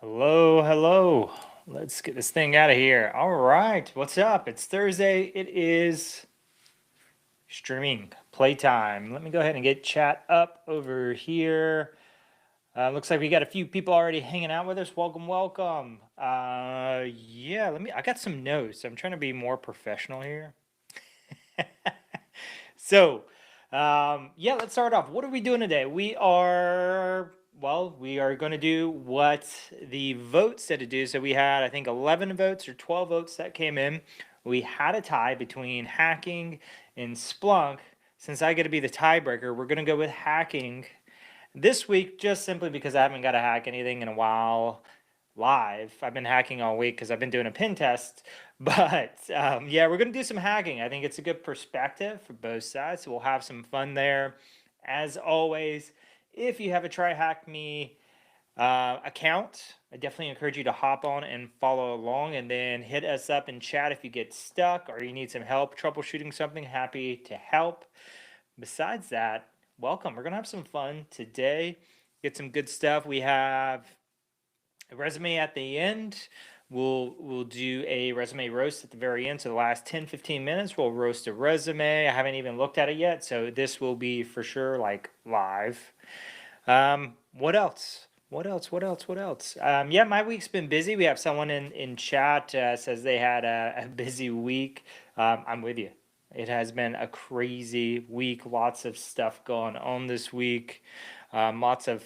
Hello, hello. Let's get this thing out of here. All right, what's up? It's Thursday. It is streaming playtime. Let me go ahead and get chat up over here. Looks like we got a few people already hanging out with us. Welcome, welcome. Yeah, I got some notes. I'm trying to be more professional here. So, yeah, let's start off. What are we doing today? We are going to do what the vote said to do. So we had, I think, 11 votes or 12 votes that came in. We had a tie between hacking and Splunk. Since I get to be the tiebreaker, we're going to go with hacking this week, just simply because I haven't got to hack anything in a while live. I've been hacking all week because I've been doing a pin test. But yeah, we're going to do some hacking. I think it's a good perspective for both sides. So we'll have some fun there. As always, if you have a Try Hack Me account, I definitely encourage you to hop on and follow along, and then hit us up in chat if you get stuck or you need some help troubleshooting something. Happy to help. Besides that, welcome. We're going to have some fun today. Get some good stuff. We have a resume at the end. We'll do a resume roast at the very end. So the last 10-15 minutes, we'll roast a resume. I haven't even looked at it yet, so this will be for sure like live. What else? What else? Yeah, my week's been busy. We have someone in chat says they had a busy week. I'm with you. It has been a crazy week. Lots of stuff going on this week. Lots of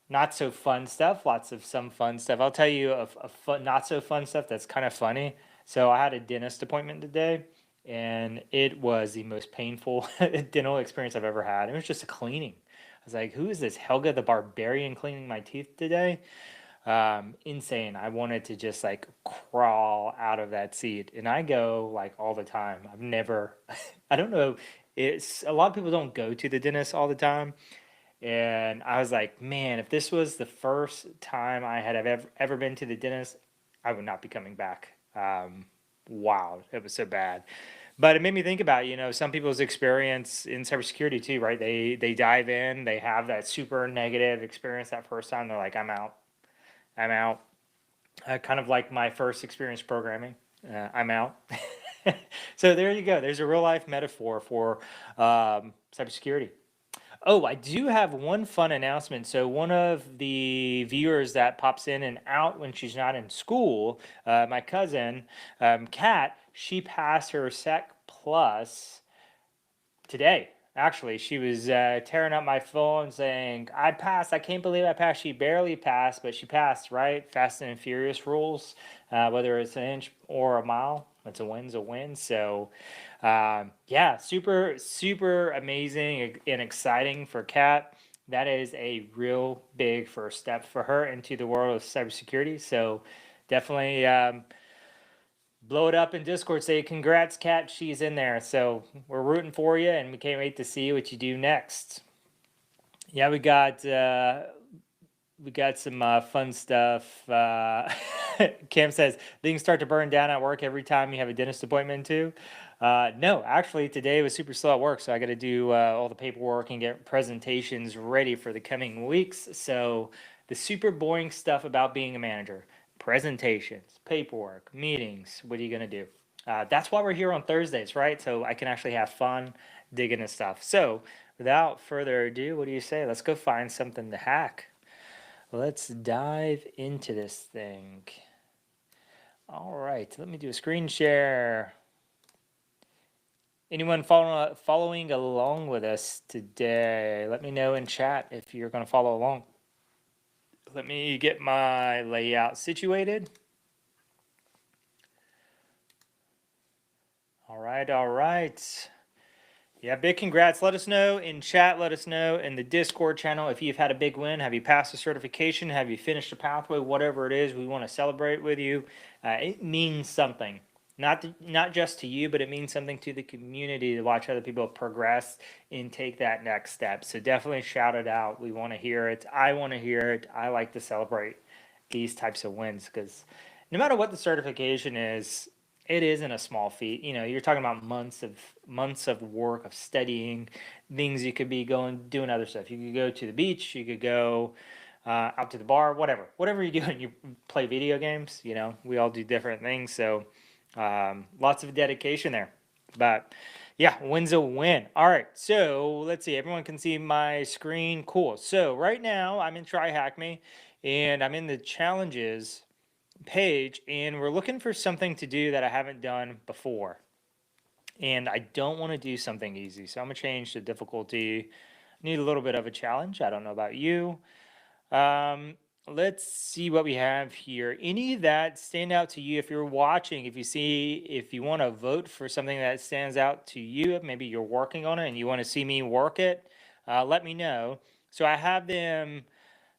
not so fun stuff, lots of some fun stuff. I'll tell you a fun, not so fun stuff that's kind of funny. So I had a dentist appointment today, and it was the most painful dental experience I've ever had. It was just a cleaning. I was like, who is this Helga the Barbarian cleaning my teeth today? Insane. I wanted to just like crawl out of that seat. And I go like all the time. I've never, I don't know. It's a lot of people don't go to the dentist all the time. And I was like, man, if this was the first time I had ever been to the dentist, I would not be coming back. Wow, it was so bad. But it made me think about, some people's experience in cybersecurity too, right? They dive in, they have that super negative experience that first time. They're like, I'm out. I'm out. Kind of like my first experience programming. I'm out. So there you go. There's a real life metaphor for cybersecurity. Oh, I do have one fun announcement. So one of the viewers that pops in and out when she's not in school, my cousin, Kat, she passed her Sec Plus today. Actually, she was tearing up my phone saying, I passed. I can't believe I passed. She barely passed, but she passed, right? Fast and Furious rules. Whether it's an inch or a mile, it's a win's a win. So, yeah, super, super amazing and exciting for Kat. That is a real big first step for her into the world of cybersecurity. So, definitely. Blow it up in Discord. Say congrats, Kat. She's in there. So we're rooting for you, and we can't wait to see what you do next. Yeah, we got some fun stuff. Cam says things start to burn down at work every time you have a dentist appointment too. No, actually today was super slow at work, so I got to do all the paperwork and get presentations ready for the coming weeks. So the super boring stuff about being a manager: presentations, paperwork, meetings. What are you gonna do? That's why we're here on Thursdays, right? So I can actually have fun digging into stuff. So without further ado, what do you say? Let's go find something to hack. Let's dive into this thing. All right, let me do a screen share. Anyone following along with us today? Let me know in chat if you're going to follow along. Let me get my layout situated. All right, all right. Yeah, big congrats. Let us know in chat. Let us know in the Discord channel if you've had a big win. Have you passed a certification? Have you finished a pathway? Whatever it is, we want to celebrate with you. It means something, not just to you, but it means something to the community to watch other people progress and take that next step. So definitely shout it out. We want to hear it. I want to hear it. I like to celebrate these types of wins because no matter what the certification is, it isn't a small feat. You're talking about months of work of studying things. You could be doing other stuff. You could go to the beach. You could go out to the bar, whatever you do when you play video games. You know, we all do different things, so lots of dedication there. But yeah, win's a win. All right, so let's see. Everyone can see my screen. Cool. So right now I'm in Try Hack Me, and I'm in the challenges page, and we're looking for something to do that I haven't done before. And I don't want to do something easy, so I'm gonna change the difficulty. Need a little bit of a challenge. I don't know about you. Um, let's see what we have here. Any that stand out to you if you're watching, if you want to vote for something that stands out to you, maybe you're working on it and you want to see me work it, let me know. So I have them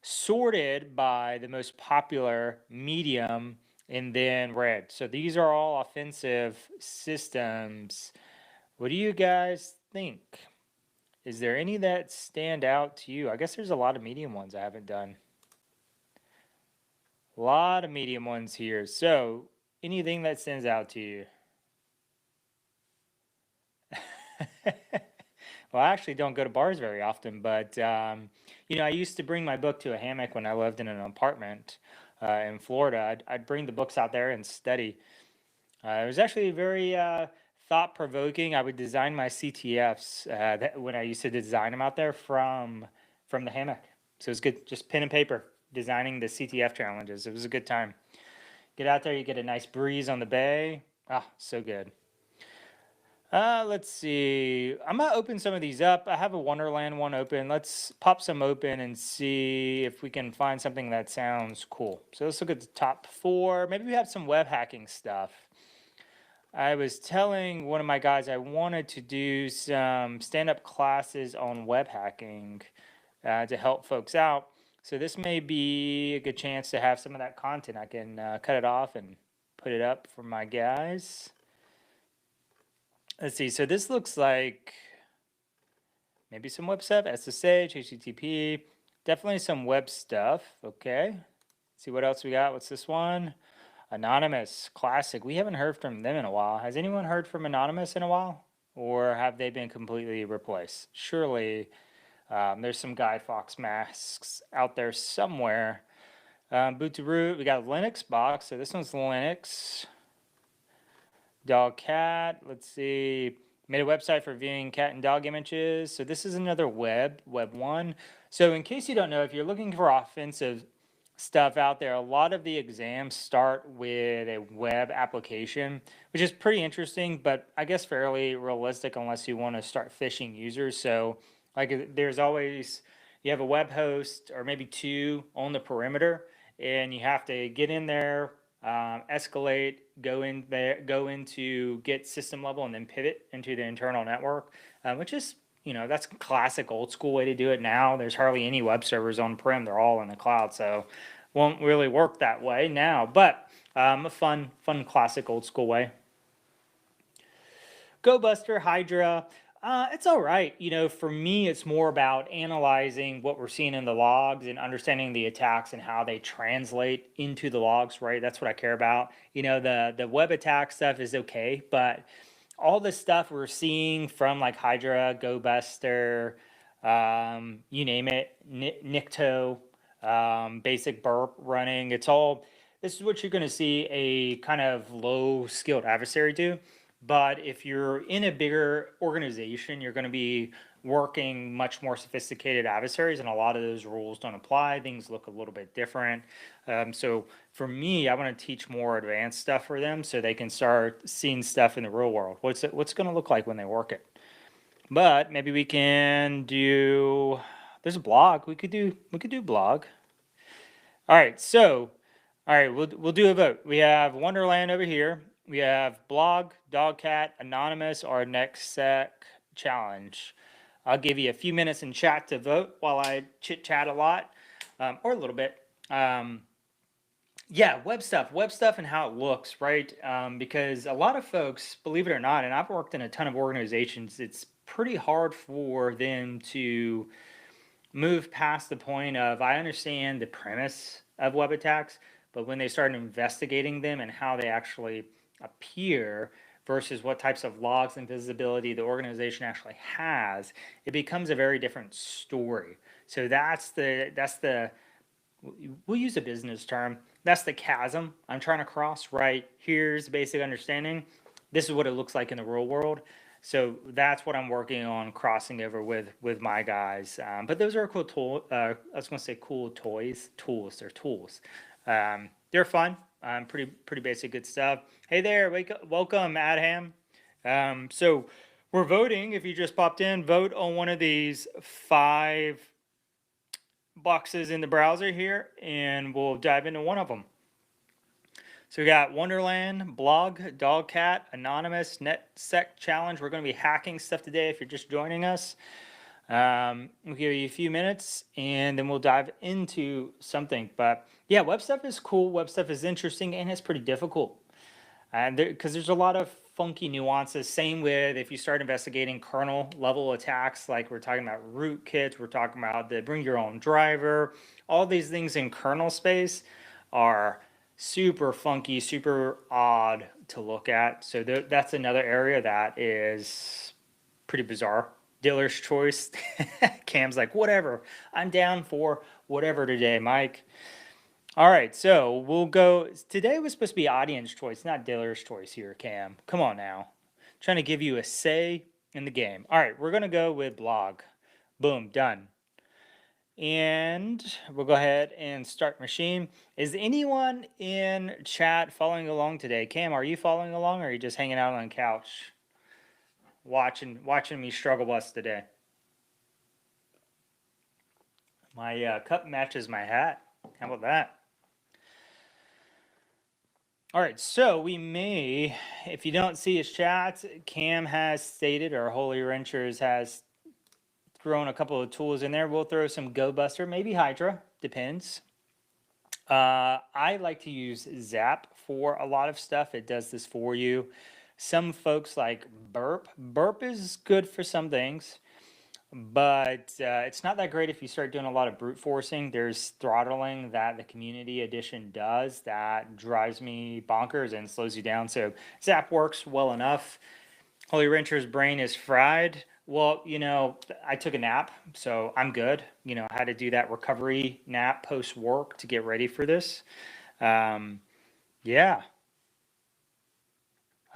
sorted by the most popular, medium, and then red. So these are all offensive systems. What do you guys think? Is there any that stand out to you? I guess there's a lot of medium ones I haven't done. A lot of medium ones here. So, anything that stands out to you? Well, I actually don't go to bars very often, but you know, I used to bring my book to a hammock when I lived in an apartment in Florida. I'd bring the books out there and study. It was actually very thought provoking. I would design my CTFs when I used to design them out there from the hammock. So it's good, just pen and paper, designing the CTF challenges. It was a good time. Get out there, you get a nice breeze on the bay. Ah, so good. Let's see. I'm gonna open some of these up. I have a Wonderland one open. Let's pop some open and see if we can find something that sounds cool. So let's look at the top 4. Maybe we have some web hacking stuff. I was telling one of my guys I wanted to do some stand-up classes on web hacking to help folks out. So this may be a good chance to have some of that content. I can cut it off and put it up for my guys. Let's see. So this looks like maybe some web stuff, SSH, HTTP, definitely some web stuff. Okay. Let's see what else we got. What's this one? Anonymous, classic. We haven't heard from them in a while. Has anyone heard from Anonymous in a while? Or have they been completely replaced? Surely there's some Guy Fawkes masks out there somewhere. Boot to root, we got Linux box. So this one's Linux. Dog cat, let's see. Made a website for viewing cat and dog images. So this is another web 1. So in case you don't know, if you're looking for offensive stuff out there, a lot of the exams start with a web application, which is pretty interesting, but I guess fairly realistic unless you want to start phishing users. So like there's always, you have a web host or maybe 2 on the perimeter, and you have to get in there, escalate, go in there, go into get system level, and then pivot into the internal network, which is, you know, that's classic old school way to do it now. There's hardly any web servers on prem. They're all in the cloud, so won't really work that way now, but a fun classic old school way. GoBuster, Hydra, it's all right. You know, for me, it's more about analyzing what we're seeing in the logs and understanding the attacks and how they translate into the logs, right? That's what I care about. You know, the web attack stuff is okay, but all the stuff we're seeing from like Hydra, GoBuster, you name it, Nikto, basic burp running, it's all, this is what you're going to see a kind of low skilled adversary do. But if you're in a bigger organization, you're going to be working much more sophisticated adversaries, and a lot of those rules don't apply. Things look a little bit different. So for me, I want to teach more advanced stuff for them so they can start seeing stuff in the real world. What's going to look like when they work it? But maybe we can do. There's a blog. We could do blog. All right. So, all right, we'll do a vote. We have Wonderland over here. We have blog, dogcat, anonymous, or next sec challenge. I'll give you a few minutes in chat to vote while I chit chat a lot, or a little bit. Yeah, web stuff and how it looks, right? Because a lot of folks, believe it or not, and I've worked in a ton of organizations, it's pretty hard for them to move past the point of, I understand the premise of web attacks, but when they start investigating them and how they actually appear versus what types of logs and visibility the organization actually has, it becomes a very different story. So that's the we'll use a business term. That's the chasm I'm trying to cross, right? Here's the basic understanding. This is what it looks like in the real world. So that's what I'm working on crossing over with my guys. But those are cool tool. I was going to say cool tools. They're tools. They're fun. Pretty basic, good stuff. Hey there, welcome, Adham. So we're voting. If you just popped in, vote on one of these 5 boxes in the browser here, and we'll dive into one of them. So we got Wonderland, Blog, Dogcat, Anonymous, NetSec Challenge. We're going to be hacking stuff today if you're just joining us. We'll give you a few minutes, and then we'll dive into something. But yeah, web stuff is cool. Web stuff is interesting, and it's pretty difficult. Because there's a lot of funky nuances. Same with if you start investigating kernel level attacks, like we're talking about rootkits, we're talking about the bring your own driver. All these things in kernel space are super funky, super odd to look at. So that's another area that is pretty bizarre. Dealer's choice. Cam's like, whatever. I'm down for whatever today, Mike. All right, so we'll go. Today was supposed to be audience choice, not dealer's choice here, Cam. Come on now. Trying to give you a say in the game. All right, we're going to go with blog. Boom, done. And we'll go ahead and start machine. Is anyone in chat following along today? Cam, are you following along, or are you just hanging out on the couch watching me struggle bus today? My cup matches my hat. How about that? All right, so we may, if you don't see his chat, Cam has stated, or Holy Wrenchers has thrown a couple of tools in there. We'll throw some GoBuster, maybe Hydra, depends. I like to use Zap for a lot of stuff. It does this for you. Some folks like Burp. Burp is good for some things, but it's not that great if you start doing a lot of brute forcing. There's throttling that the community edition does that drives me bonkers and slows you down. So Zap works well enough. Holy Wrencher's brain is fried. Well, I took a nap, so I'm good. I had to do that recovery nap post work to get ready for this. Yeah.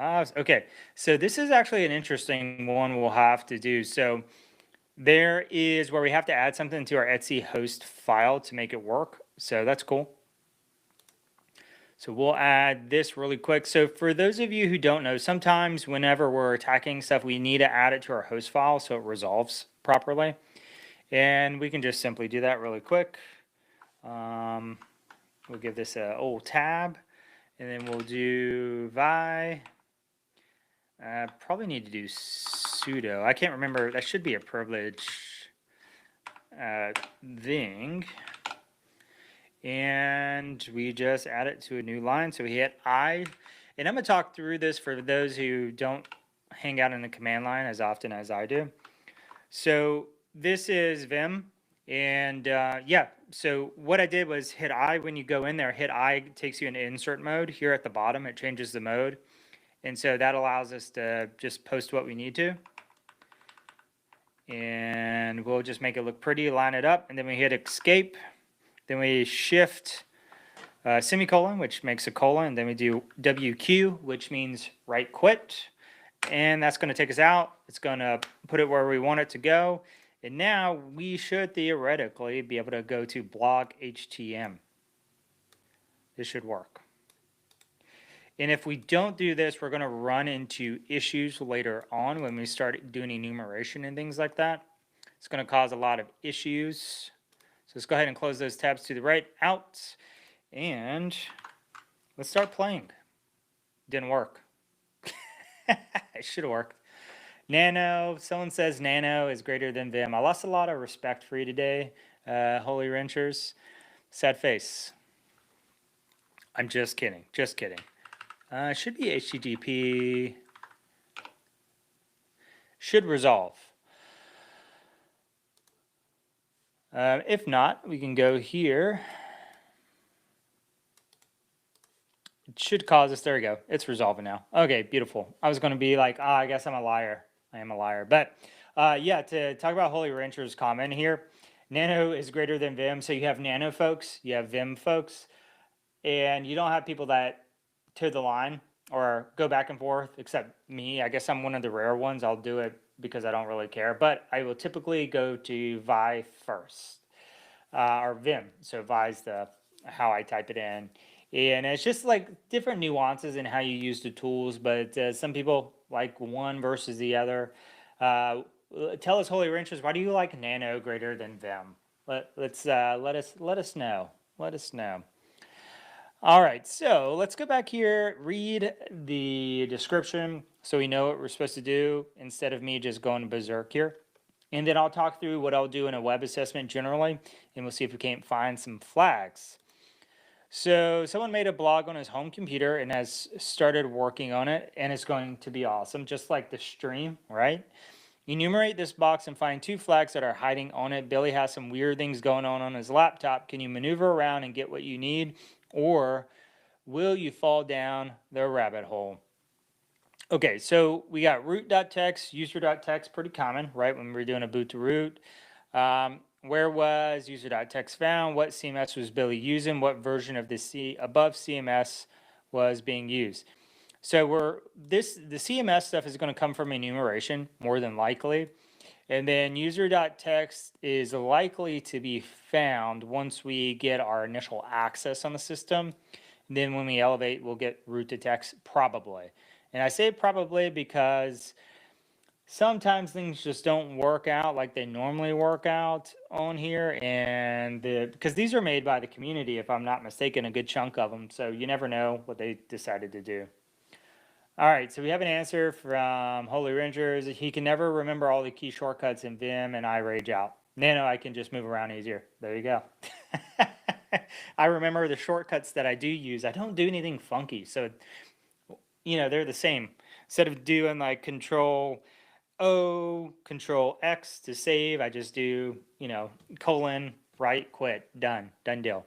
Okay, so this is actually an interesting one we'll have to do. So there is where we have to add something to our Etsy host file to make it work. So that's cool. So we'll add this really quick. So for those of you who don't know, sometimes whenever we're attacking stuff, we need to add it to our host file so it resolves properly. And we can just simply do that really quick. We'll give this a old tab, and then we'll do vi. Probably need to do sudo. I can't remember. That should be a privilege thing. And we just add it to a new line. So we hit I. And I'm going to talk through this for those who don't hang out in the command line as often as I do. So this is Vim. And yeah, so what I did was hit I when you go in there. Hit I takes you into insert mode. Here at the bottom, it changes the mode. And so that allows us to just post what we need to. And we'll just make it look pretty, line it up, and then we hit escape. Then we shift semicolon, which makes a colon, and then we do WQ, which means right quit. And that's going to take us out. It's going to put it where we want it to go. And now we should theoretically be able to go to blog HTM. This should work. And if we don't do this, we're going to run into issues later on when we start doing enumeration and things like that. It's going to cause a lot of issues. So let's go ahead and close those tabs to the right, out, and let's start playing. Didn't work. It should have worked. Nano, someone says Nano is greater than Vim. I lost a lot of respect for you today, Holy Wrenchers. Sad face. I'm just kidding, just kidding. It should be HTTP. Should resolve. If not, we can go here. It should cause us, there we go. It's resolving now. Okay, beautiful. I was going to be like, I guess I'm a liar. I am a liar. But yeah, to talk about Holy Wrencher's comment here, Nano is greater than Vim. So you have Nano folks, you have Vim folks, and you don't have people that toe the line or go back and forth, except me. I guess I'm one of the rare ones. I'll do it because I don't really care, but I will typically go to Vi first, or Vim. So Vi's the how I type it in. And it's just like different nuances in how you use the tools, but some people like one versus the other. Uh, Tell us, Holy Wrenches, why do you like Nano greater than Vim? Let us know. Let us know. All right, so let's go back here, read the description so we know what we're supposed to do instead of me just going berserk here. And then I'll talk through what I'll do in a web assessment generally, and we'll see if we can't find some flags. So someone made a blog on his home computer and has started working on it, and it's going to be awesome, just like the stream, right? Enumerate this box and find 2 flags that are hiding on it. Billy has some weird things going on his laptop. Can you maneuver around and get what you need? Or will you fall down the rabbit hole? Okay, so we got root.txt, user.txt, pretty common, right? When we're doing a boot to root. Where was user.txt found? What CMS was Billy using? What version of the above CMS was being used? So the CMS stuff is going to come from enumeration more than likely. And then user.txt is likely to be found once we get our initial access on the system. And then when we elevate, we'll get root to text probably. And I say probably because sometimes things just don't work out like they normally work out on here. And because these are made by the community, if I'm not mistaken, a good chunk of them. So you never know what they decided to do. All right, so we have an answer from Holy Rangers. He can never remember all the key shortcuts in Vim, and I rage out. Nano, I can just move around easier. There you go. I remember the shortcuts that I do use. I don't do anything funky, so they're the same. Instead of doing like Control O, Control X to save, I just do colon, right, quit, done deal.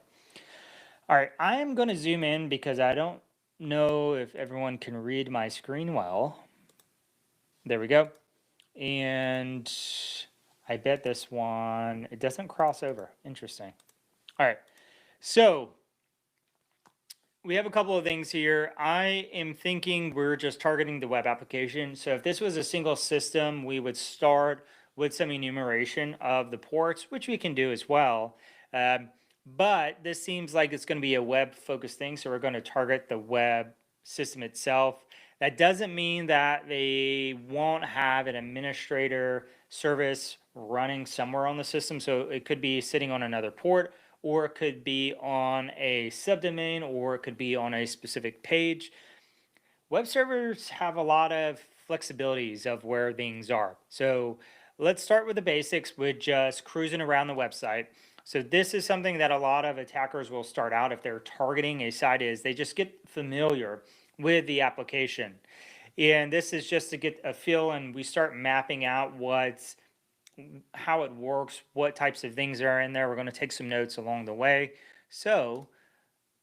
All right, I'm going to zoom in because I don't know if everyone can read my screen well. There we go. And I bet this one, it doesn't cross over. Interesting. All right, so we have a couple of things here. I am thinking we're just targeting the web application. So if this was a single system, we would start with some enumeration of the ports, which we can do as well. But this seems like it's going to be a web-focused thing, so we're going to target the web system itself. That doesn't mean that they won't have an administrator service running somewhere on the system. So it could be sitting on another port, or it could be on a subdomain, or it could be on a specific page. Web servers have a lot of flexibilities of where things are. So let's start with the basics with just cruising around the website. So this is something that a lot of attackers will start out if they're targeting a site is they just get familiar with the application. And this is just to get a feel, and we start mapping out how it works, what types of things are in there. We're going to take some notes along the way. So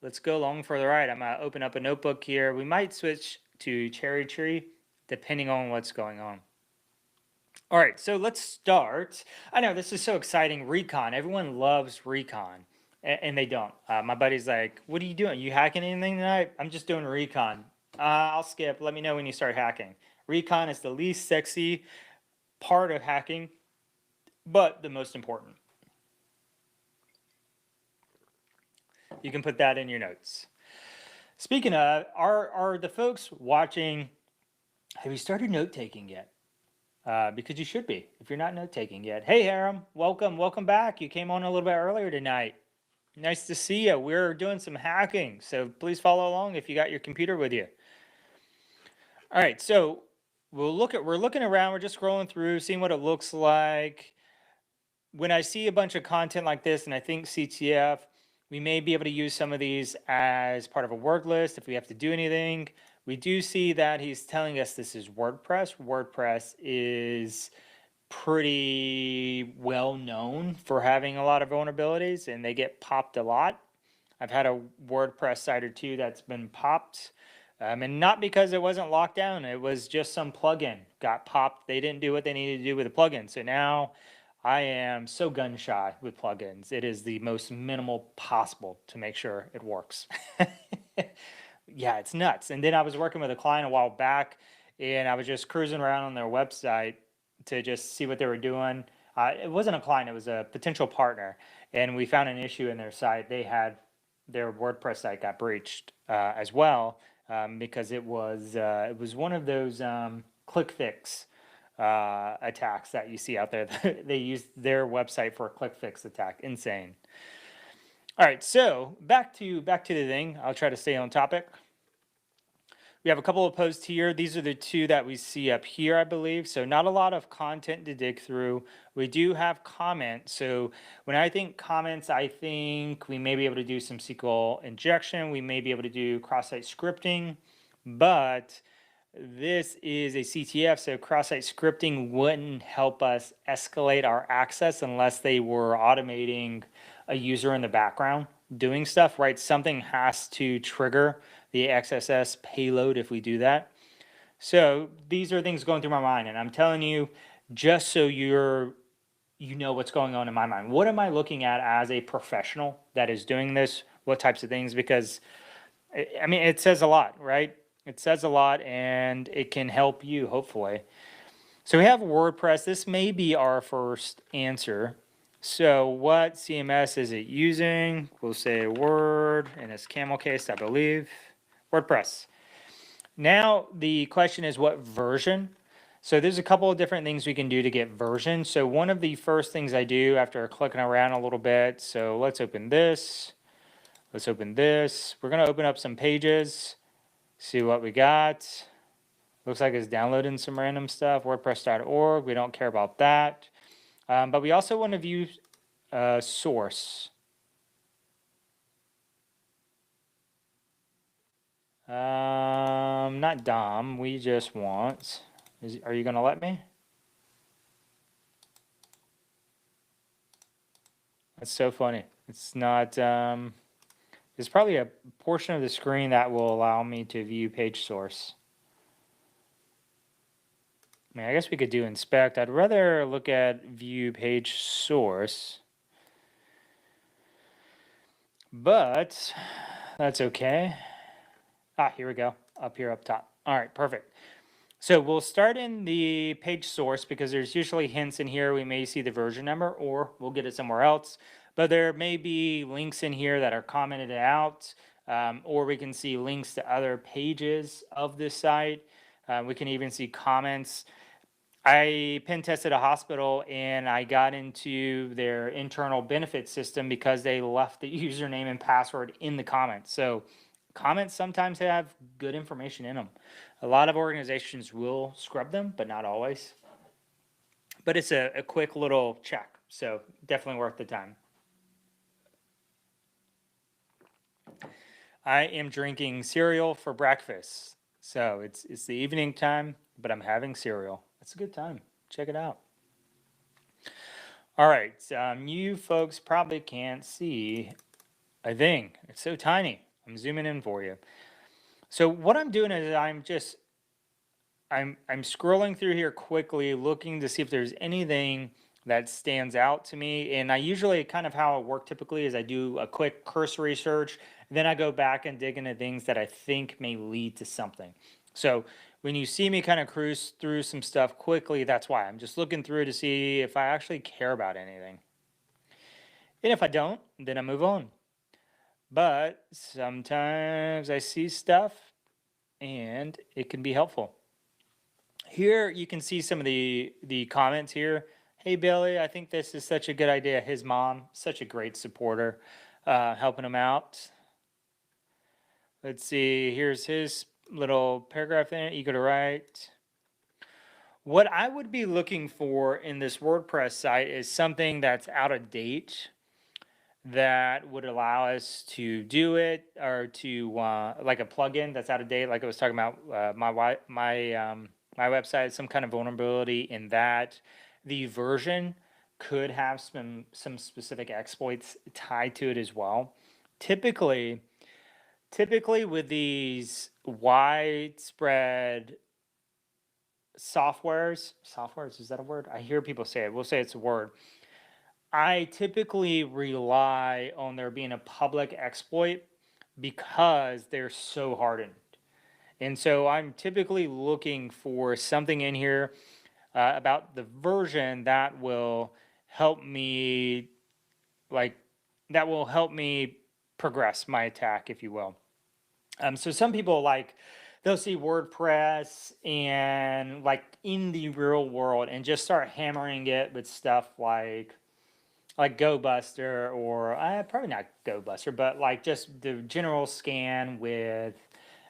let's go along for the ride. I'm going to open up a notebook here. We might switch to Cherry Tree depending on what's going on. All right, so let's start. I know this is so exciting. Recon. Everyone loves recon, and they don't. My buddy's like, "What are you doing? You hacking anything tonight?" I'm just doing recon. I'll skip. Let me know when you start hacking. Recon is the least sexy part of hacking, but the most important. You can put that in your notes. Speaking of, are the folks watching, have you started note-taking yet? Because you should be, if you're not note-taking yet. Hey, Haram, welcome back. You came on a little bit earlier tonight. Nice to see you. We're doing some hacking, so please follow along if you got your computer with you. All right, so we're looking around. We're just scrolling through, seeing what it looks like. When I see a bunch of content like this, and I think CTF, we may be able to use some of these as part of a word list if we have to do anything. We do see that he's telling us this is WordPress. WordPress is pretty well known for having a lot of vulnerabilities, and they get popped a lot. I've had a WordPress site or two that's been popped, and not because it wasn't locked down. It was just some plugin got popped. They didn't do what they needed to do with the plugin. So now I am so gun shy with plugins. It is the most minimal possible to make sure it works. Yeah, it's nuts. And then I was working with a client a while back, and I was just cruising around on their website to just see what they were doing. It wasn't a client, it was a potential partner. And we found an issue in their site. They had their WordPress site got breached as well, because it was one of those click fix attacks that you see out there. They used their website for a click fix attack. Insane. All right, so back to the thing. I'll try to stay on topic. We have a couple of posts here. These are the two that we see up here, I believe. So not a lot of content to dig through. We do have comments. So when I think comments, I think we may be able to do some SQL injection. We may be able to do cross-site scripting, but this is a CTF, so cross-site scripting wouldn't help us escalate our access unless they were automating a user in the background doing stuff, right? Something has to trigger the XSS payload if we do that. So these are things going through my mind, and I'm telling you, just so you know what's going on in my mind. What am I looking at as a professional that is doing this? What types of things? Because I mean, it says a lot, right? It says a lot, and it can help you, hopefully. So we have WordPress. This may be our first answer. So what CMS is it using? We'll say Word, in its camel case, I believe. WordPress. Now the question is what version? So there's a couple of different things we can do to get version. So one of the first things I do after clicking around a little bit, so let's open this. Let's open this. We're going to open up some pages. See what we got. Looks like it's downloading some random stuff. WordPress.org. We don't care about that. But we also want to view source. Not DOM. We just want. Are you going to let me? That's so funny. It's not. There's probably a portion of the screen that will allow me to view page source. I mean, I guess we could do inspect. I'd rather look at view page source, but that's okay. Here we go, up here, up top. All right, perfect. So we'll start in the page source because there's usually hints in here. We may see the version number or we'll get it somewhere else, but there may be links in here that are commented out, or we can see links to other pages of this site. We can even see comments. I pen tested a hospital and I got into their internal benefit system because they left the username and password in the comments. So comments sometimes have good information in them. A lot of organizations will scrub them, but not always. But it's a quick little check, so definitely worth the time. I am drinking cereal for breakfast. So it's the evening time, but I'm having cereal. It's a good time. Check it out. All right, you folks probably can't see a thing. It's so tiny. I'm zooming in for you. So what I'm doing is I'm scrolling through here quickly, looking to see if there's anything that stands out to me. And I usually kind of how I work typically is I do a quick cursory search, then I go back and dig into things that I think may lead to something. So when you see me kind of cruise through some stuff quickly, that's why. I'm just looking through to see if I actually care about anything. And if I don't, then I move on. But sometimes I see stuff and it can be helpful. Here you can see some of the comments here. Hey Billy, I think this is such a good idea. His mom, such a great supporter, helping him out. Let's see, here's his little paragraph in it, eager to write. What I would be looking for in this WordPress site is something that's out of date that would allow us to do it, or to like a plugin that's out of date, like I was talking about my website, some kind of vulnerability in that. The version could have some specific exploits tied to it as well. Typically with these widespread softwares, is that a word? I hear people say it. We'll say it's a word. I typically rely on there being a public exploit because they're so hardened. And so I'm typically looking for something in here about the version that will help me, like, that will help me progress my attack, if you will. So some people they'll see WordPress and like in the real world and just start hammering it with stuff like GoBuster or probably not GoBuster, but like just the general scan with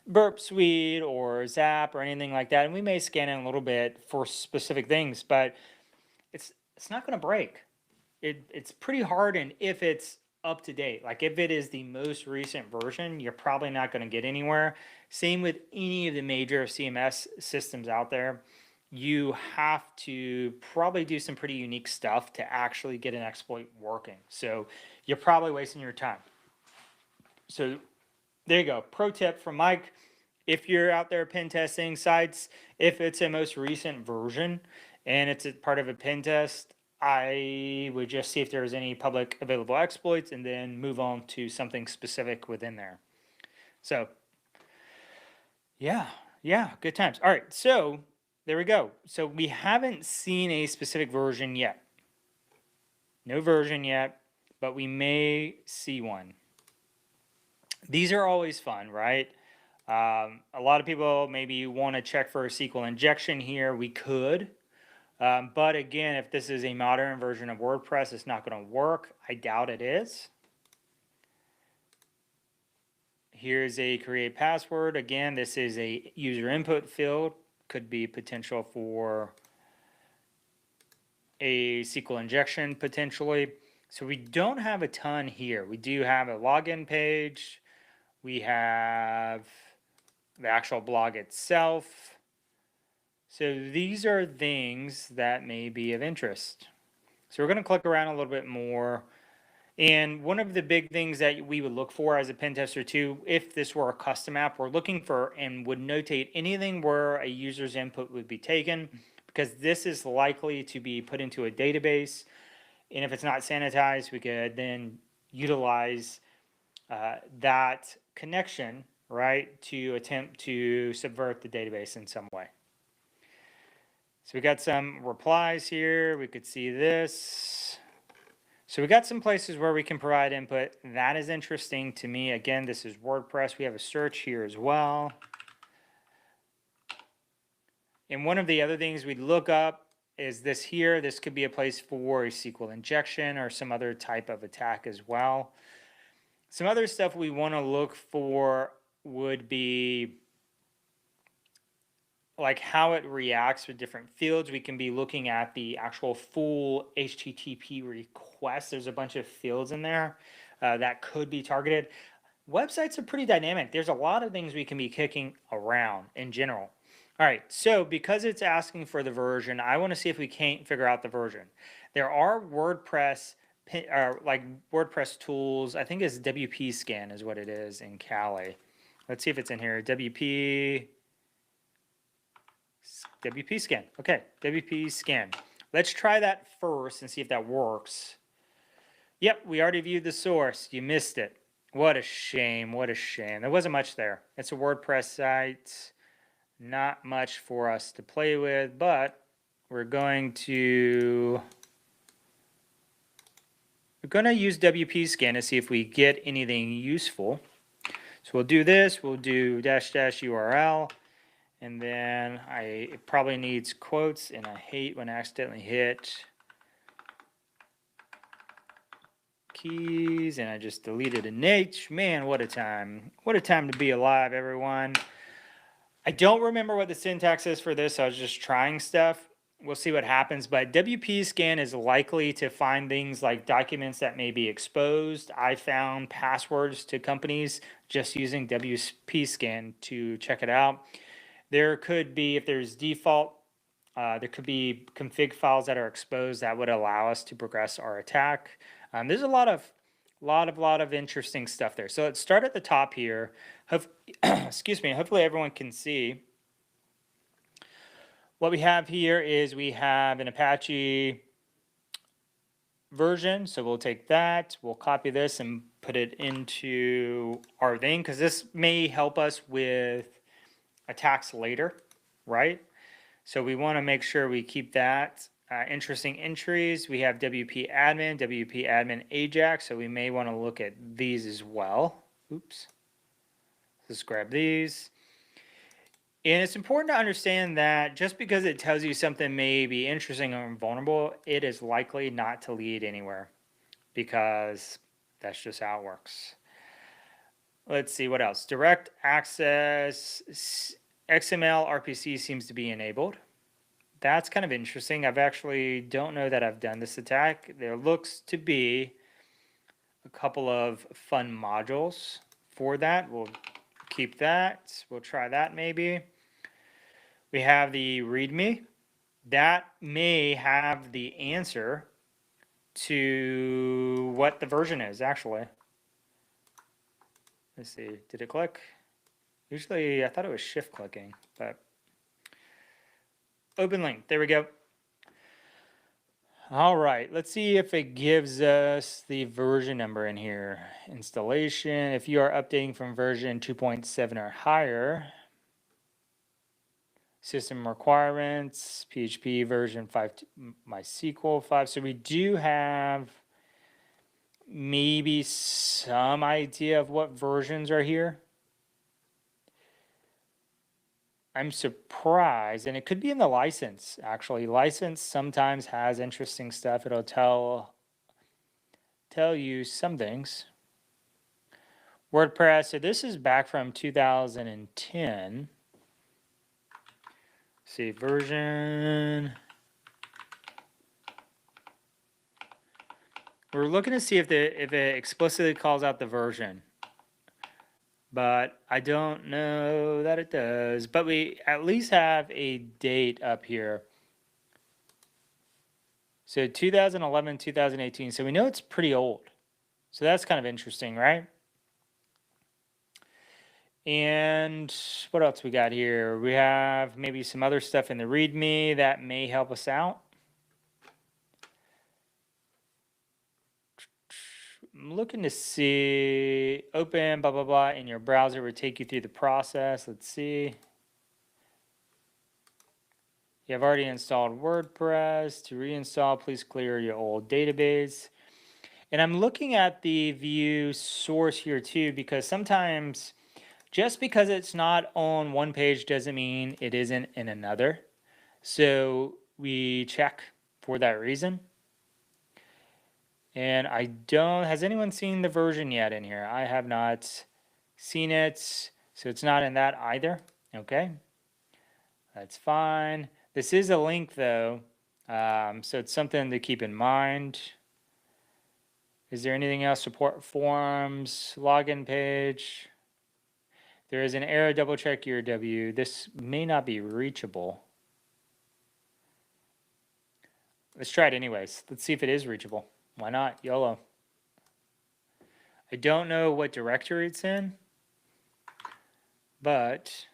Burp Suite or Zap or anything like that. And we may scan in a little bit for specific things, but it's not going to break. It's pretty hard, and if it's up to date, like if it is the most recent version, you're probably not going to get anywhere. Same with any of the major CMS systems out there. You have to probably do some pretty unique stuff to actually get an exploit working. So you're probably wasting your time. So there you go. Pro tip from Mike. If you're out there pen testing sites, if it's a most recent version and it's a part of a pen test, I would just see if there's any public available exploits and then move on to something specific within there. So yeah, good times. All right, so there we go. So we haven't seen a specific version yet. No version yet, but we may see one. These are always fun, right? A lot of people maybe want to check for a SQL injection here. We could. But again, if this is a modern version of WordPress, it's not going to work. I doubt it is. Here's a create password. Again, this is a user input field. Could be potential for a SQL injection potentially. So we don't have a ton here. We do have a login page. We have the actual blog itself. So these are things that may be of interest. So we're going to click around a little bit more. And one of the big things that we would look for as a pen tester too, if this were a custom app, we're looking for and would notate anything where a user's input would be taken, because this is likely to be put into a database. And if it's not sanitized, we could then utilize that connection, right, to attempt to subvert the database in some way. So we got some replies here. We could see this. So we got some places where we can provide input. That is interesting to me. Again, this is WordPress. We have a search here as well. And one of the other things we'd look up is this here. This could be a place for a SQL injection or some other type of attack as well. Some other stuff we want to look for would be like how it reacts with different fields. We can be looking at the actual full HTTP request. There's a bunch of fields in there that could be targeted. Websites are pretty dynamic. There's a lot of things we can be kicking around in general. All right, so because it's asking for the version, I want to see if we can't figure out the version. There are WordPress WordPress tools. I think it's WP Scan is what it is in Cali. Let's see if it's in here. WP Scan. Okay, WP Scan. Let's try that first and see if that works. Yep, we already viewed the source. You missed it. What a shame. What a shame. There wasn't much there. It's a WordPress site. Not much for us to play with, but we're going to use WP Scan to see if we get anything useful. So we'll do this. We'll do -- URL. And then it probably needs quotes, and I hate when I accidentally hit keys and I just deleted an H. Man, what a time. What a time to be alive, everyone. I don't remember what the syntax is for this. I was just trying stuff. We'll see what happens. But WP Scan is likely to find things like documents that may be exposed. I found passwords to companies just using WP Scan to check it out. There could be, if there's default, there could be config files that are exposed that would allow us to progress our attack. There's a lot of interesting stuff there. So let's start at the top here. Excuse me. Hopefully everyone can see. What we have here is we have an Apache version. So we'll take that, we'll copy this and put it into our thing, because this may help us with attacks later, right? So we want to make sure we keep that. Interesting entries. We have WP admin Ajax. So we may want to look at these as well. Oops. Let's grab these. And it's important to understand that just because it tells you something may be interesting or vulnerable, it is likely not to lead anywhere, because that's just how it works. Let's see what else. Direct access XML RPC seems to be enabled. That's kind of interesting. I've actually don't know that I've done this attack. There looks to be a couple of fun modules for that. We'll keep that. We'll try that maybe. We have the README. That may have the answer to what the version is, actually. Let's see. Did it click? Usually, I thought it was shift clicking, but open link. There we go. All right, let's see if it gives us the version number in here. Installation, if you are updating from version 2.7 or higher. System requirements, PHP version 5, MySQL 5. So we do have maybe some idea of what versions are here. I'm surprised, and it could be in the license, actually. License sometimes has interesting stuff. It'll tell you some things. WordPress, so this is back from 2010. See, version. We're looking to see if it explicitly calls out the version, but I don't know that it does. But we at least have a date up here. So 2011, 2018. So we know it's pretty old. So that's kind of interesting, right? And what else we got here? We have maybe some other stuff in the README that may help us out. I'm looking to see, open, blah, blah, blah, in your browser would take you through the process. Let's see. You have already installed WordPress. To reinstall, please clear your old database. And I'm looking at the view source here too, because sometimes just because it's not on one page doesn't mean it isn't in another. So we check for that reason. And I don't, has anyone seen the version yet in here? I have not seen it, so it's not in that either. Okay, that's fine. This is a link though, so it's something to keep in mind. Is there anything else? Support forums, login page. There is an error, double check your W. This may not be reachable. Let's try it anyways. Let's see if it is reachable. Why not? YOLO. I don't know what directory it's in, but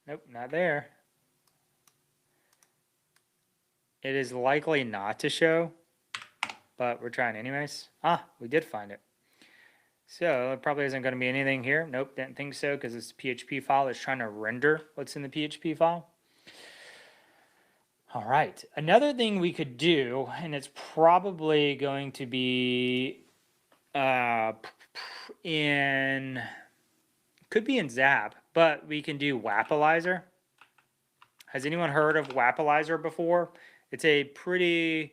nope, not there. It is likely not to show, but we're trying anyways. Ah, we did find it. So it probably isn't going to be anything here. Nope, didn't think so, because it's a PHP file. It's trying to render what's in the PHP file. All right, another thing we could do, and it's probably going to be could be in Zap, but we can do Wapalizer. Has anyone heard of Wapalizer before? It's a pretty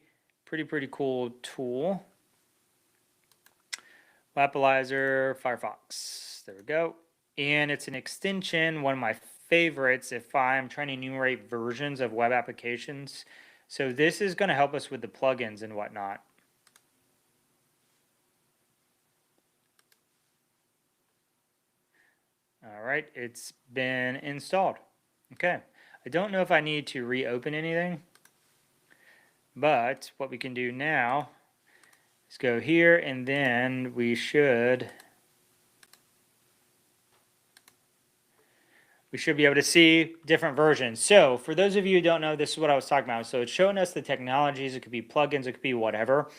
cool tool. Wapalizer, Firefox, there we go. And it's an extension, one of my favorites if I'm trying to enumerate versions of web applications. So this is going to help us with the plugins and whatnot. All right, it's been installed. Okay, I don't know if I need to reopen anything, but what we can do now is go here, and then we should we should be able to see different versions. So for those of you who don't know, this is what I was talking about. So it's showing us the technologies. It could be plugins, it could be whatever.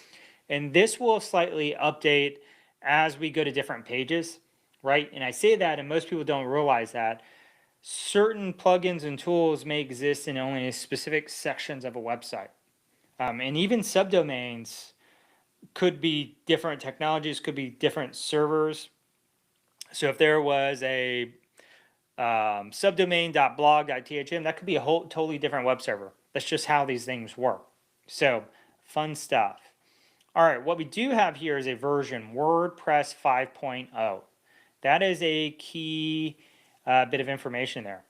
And this will slightly update as we go to different pages, right? And I say that, and most people don't realize that certain plugins and tools may exist in only specific sections of a website. And even subdomains could be different technologies, could be different servers. So if there was a subdomain.blog.thm, that could be a whole totally different web server. That's just how these things work. So fun stuff. All right, what we do have here is a version, WordPress 5.0. That is a key bit of information there.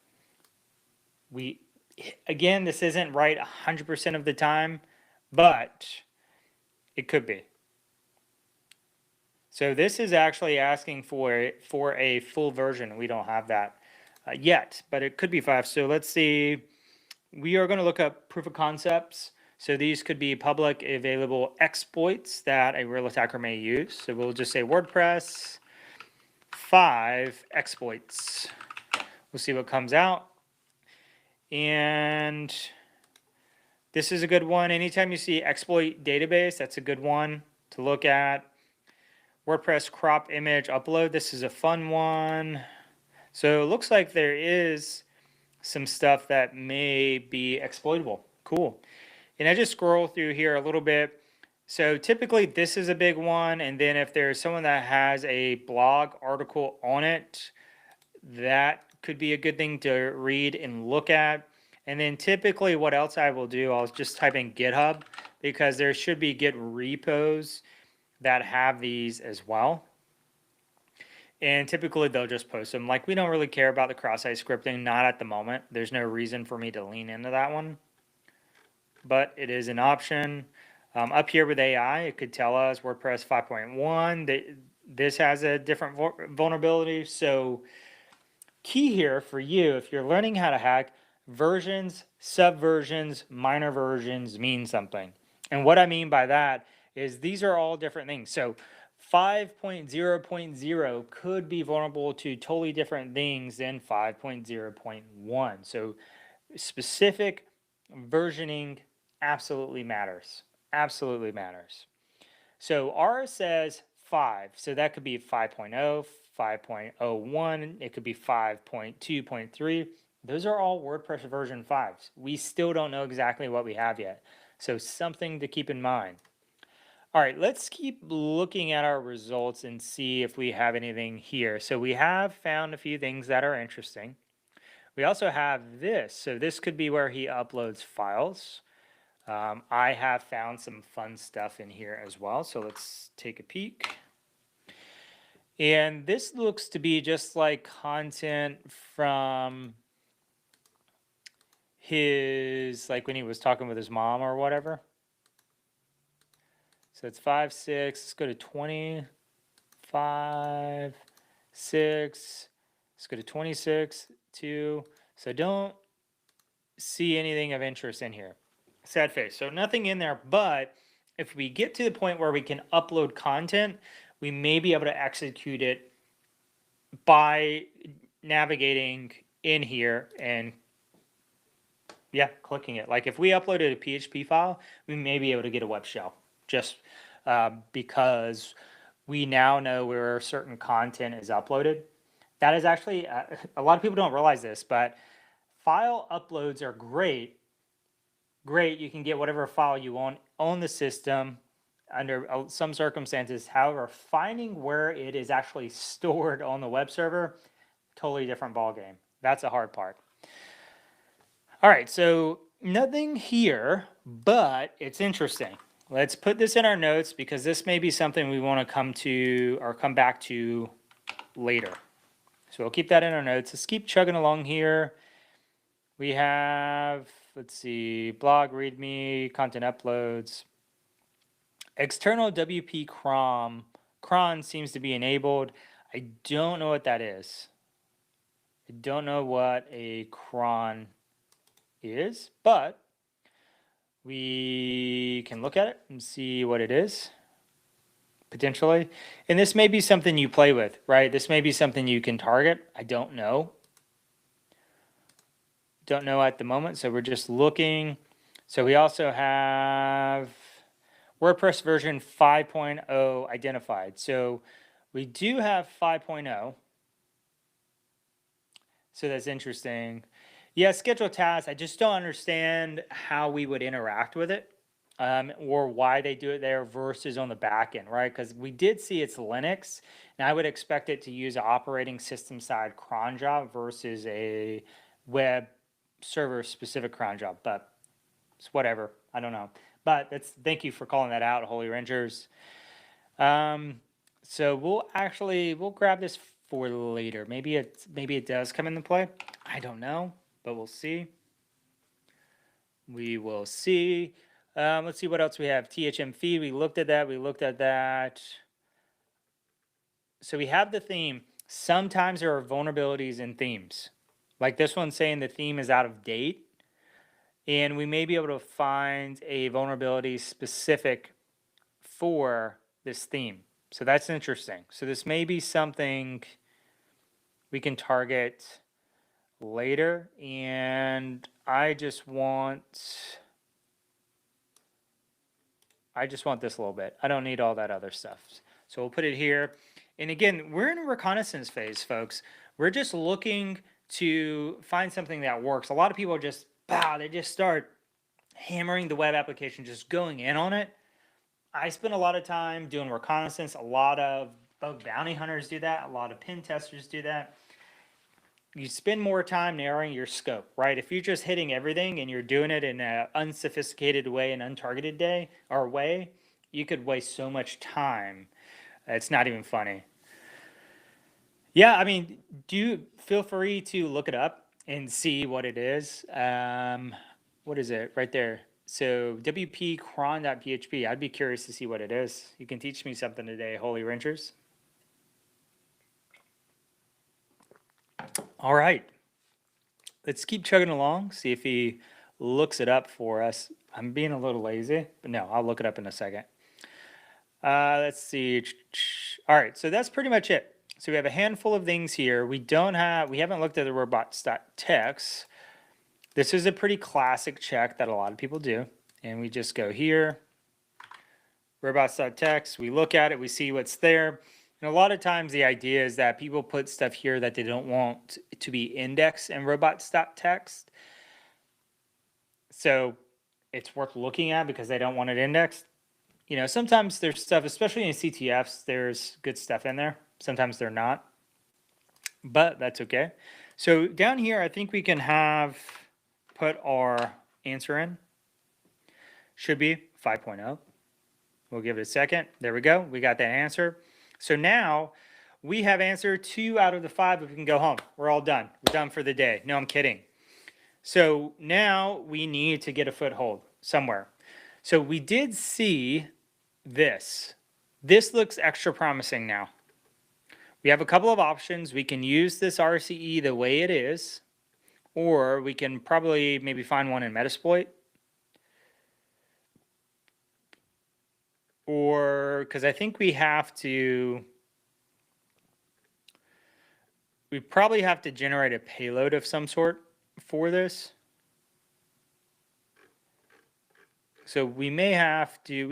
Again, this isn't right 100% of the time, but it could be. So this is actually asking for a full version. We don't have that yet, but it could be 5. So let's see. We are going to look up proof of concepts. So these could be public available exploits that a real attacker may use. So we'll just say WordPress 5 exploits. We'll see what comes out. And this is a good one. Anytime you see exploit database, that's a good one to look at. WordPress crop image upload. This is a fun one. So it looks like there is some stuff that may be exploitable. Cool. And I just scroll through here a little bit. So typically this is a big one. And then if there's someone that has a blog article on it, that could be a good thing to read and look at. And then typically what else I will do, I'll just type in GitHub, because there should be Git repos that have these as well. And typically they'll just post them. Like, we don't really care about the cross-site scripting, not at the moment. There's no reason for me to lean into that one, but it is an option. Up here with AI, it could tell us WordPress 5.1, this has a different vulnerability. So key here for you, if you're learning how to hack, versions, subversions, minor versions mean something. And what I mean by that is these are all different things. So 5.0.0 could be vulnerable to totally different things than 5.0.1. So specific versioning absolutely matters. Absolutely matters. So ours says 5. So that could be 5.0, 5.01. It could be 5.2.3. Those are all WordPress version 5s. We still don't know exactly what we have yet. So something to keep in mind. All right, let's keep looking at our results and see if we have anything here. So we have found a few things that are interesting. We also have this. So this could be where he uploads files. I have found some fun stuff in here as well. So let's take a peek. And this looks to be just like content from his, like when he was talking with his mom or whatever. So it's 5, 6. Let's go to 20, 5, 6. Let's go to 26, 2. So don't see anything of interest in here. Sad face. So nothing in there, but if we get to the point where we can upload content, we may be able to execute it by navigating in here and clicking it. Like if we uploaded a PHP file, we may be able to get a web shell, just because we now know where certain content is uploaded. That is actually, a lot of people don't realize this, but file uploads are great. Great, you can get whatever file you want on the system under some circumstances. However, finding where it is actually stored on the web server, totally different ballgame. That's a hard part. All right, so nothing here, but it's interesting. Let's put this in our notes because this may be something we want to come to or come back to later. So we'll keep that in our notes. Let's keep chugging along here. We have, let's see, blog, readme, content uploads. External WP cron seems to be enabled. I don't know what that is. I don't know what a cron is, but we can look at it and see what it is, potentially. And this may be something you play with, right? This may be something you can target. I don't know. don't know at the moment, so we're just looking. So we also have WordPress version 5.0 identified. So we do have 5.0. So that's interesting. Yeah, schedule tasks. I just don't understand how we would interact with it, or why they do it there versus on the back end, right? Because we did see it's Linux, and I would expect it to use an operating system side cron job versus a web server specific cron job. But it's whatever. I don't know. But thank you for calling that out, Holy Rangers. So we'll grab this for later. Maybe it does come into play. I don't know, but we'll see. We will see. Let's see what else we have. THM feed. We looked at that. We looked at that. So we have the theme. Sometimes there are vulnerabilities in themes. Like this one saying the theme is out of date. And we may be able to find a vulnerability specific for this theme. So that's interesting. So this may be something we can target later. And I just want this a little bit. I don't need all that other stuff. So we'll put it here. And again, we're in a reconnaissance phase, folks. We're just looking to find something that works. A lot of people just, they just start hammering the web application, just going in on it. I spend a lot of time doing reconnaissance. A lot of bug bounty hunters do that. A lot of pen testers do that. You spend more time narrowing your scope, right? If you're just hitting everything and you're doing it in an unsophisticated way, an untargeted way, you could waste so much time. It's not even funny. Yeah, I mean, feel free to look it up and see what it is. What is it right there? So wp-cron.php. I'd be curious to see what it is. You can teach me something today, Holy Rangers. All right. Let's keep chugging along, see if he looks it up for us. I'm being a little lazy, but no, I'll look it up in a second. Let's see. All right, so that's pretty much it. So we have a handful of things here. We haven't looked at the robots.txt. This is a pretty classic check that a lot of people do. And we just go here, robots.txt. We look at it, we see what's there. And a lot of times the idea is that people put stuff here that they don't want to be indexed in robots.txt. So it's worth looking at because they don't want it indexed. You know, sometimes there's stuff, especially in CTFs, there's good stuff in there. Sometimes they're not, but that's okay. So down here, I think we can put our answer in. Should be 5.0. We'll give it a second. There we go. We got that answer. So now we have answer 2 out of the 5. We can go home. We're all done. We're done for the day. No, I'm kidding. So now we need to get a foothold somewhere. So we did see this. This looks extra promising now. We have a couple of options. We can use this RCE the way it is, or we can probably maybe find one in Metasploit. Or, because I think we probably have to generate a payload of some sort for this. So we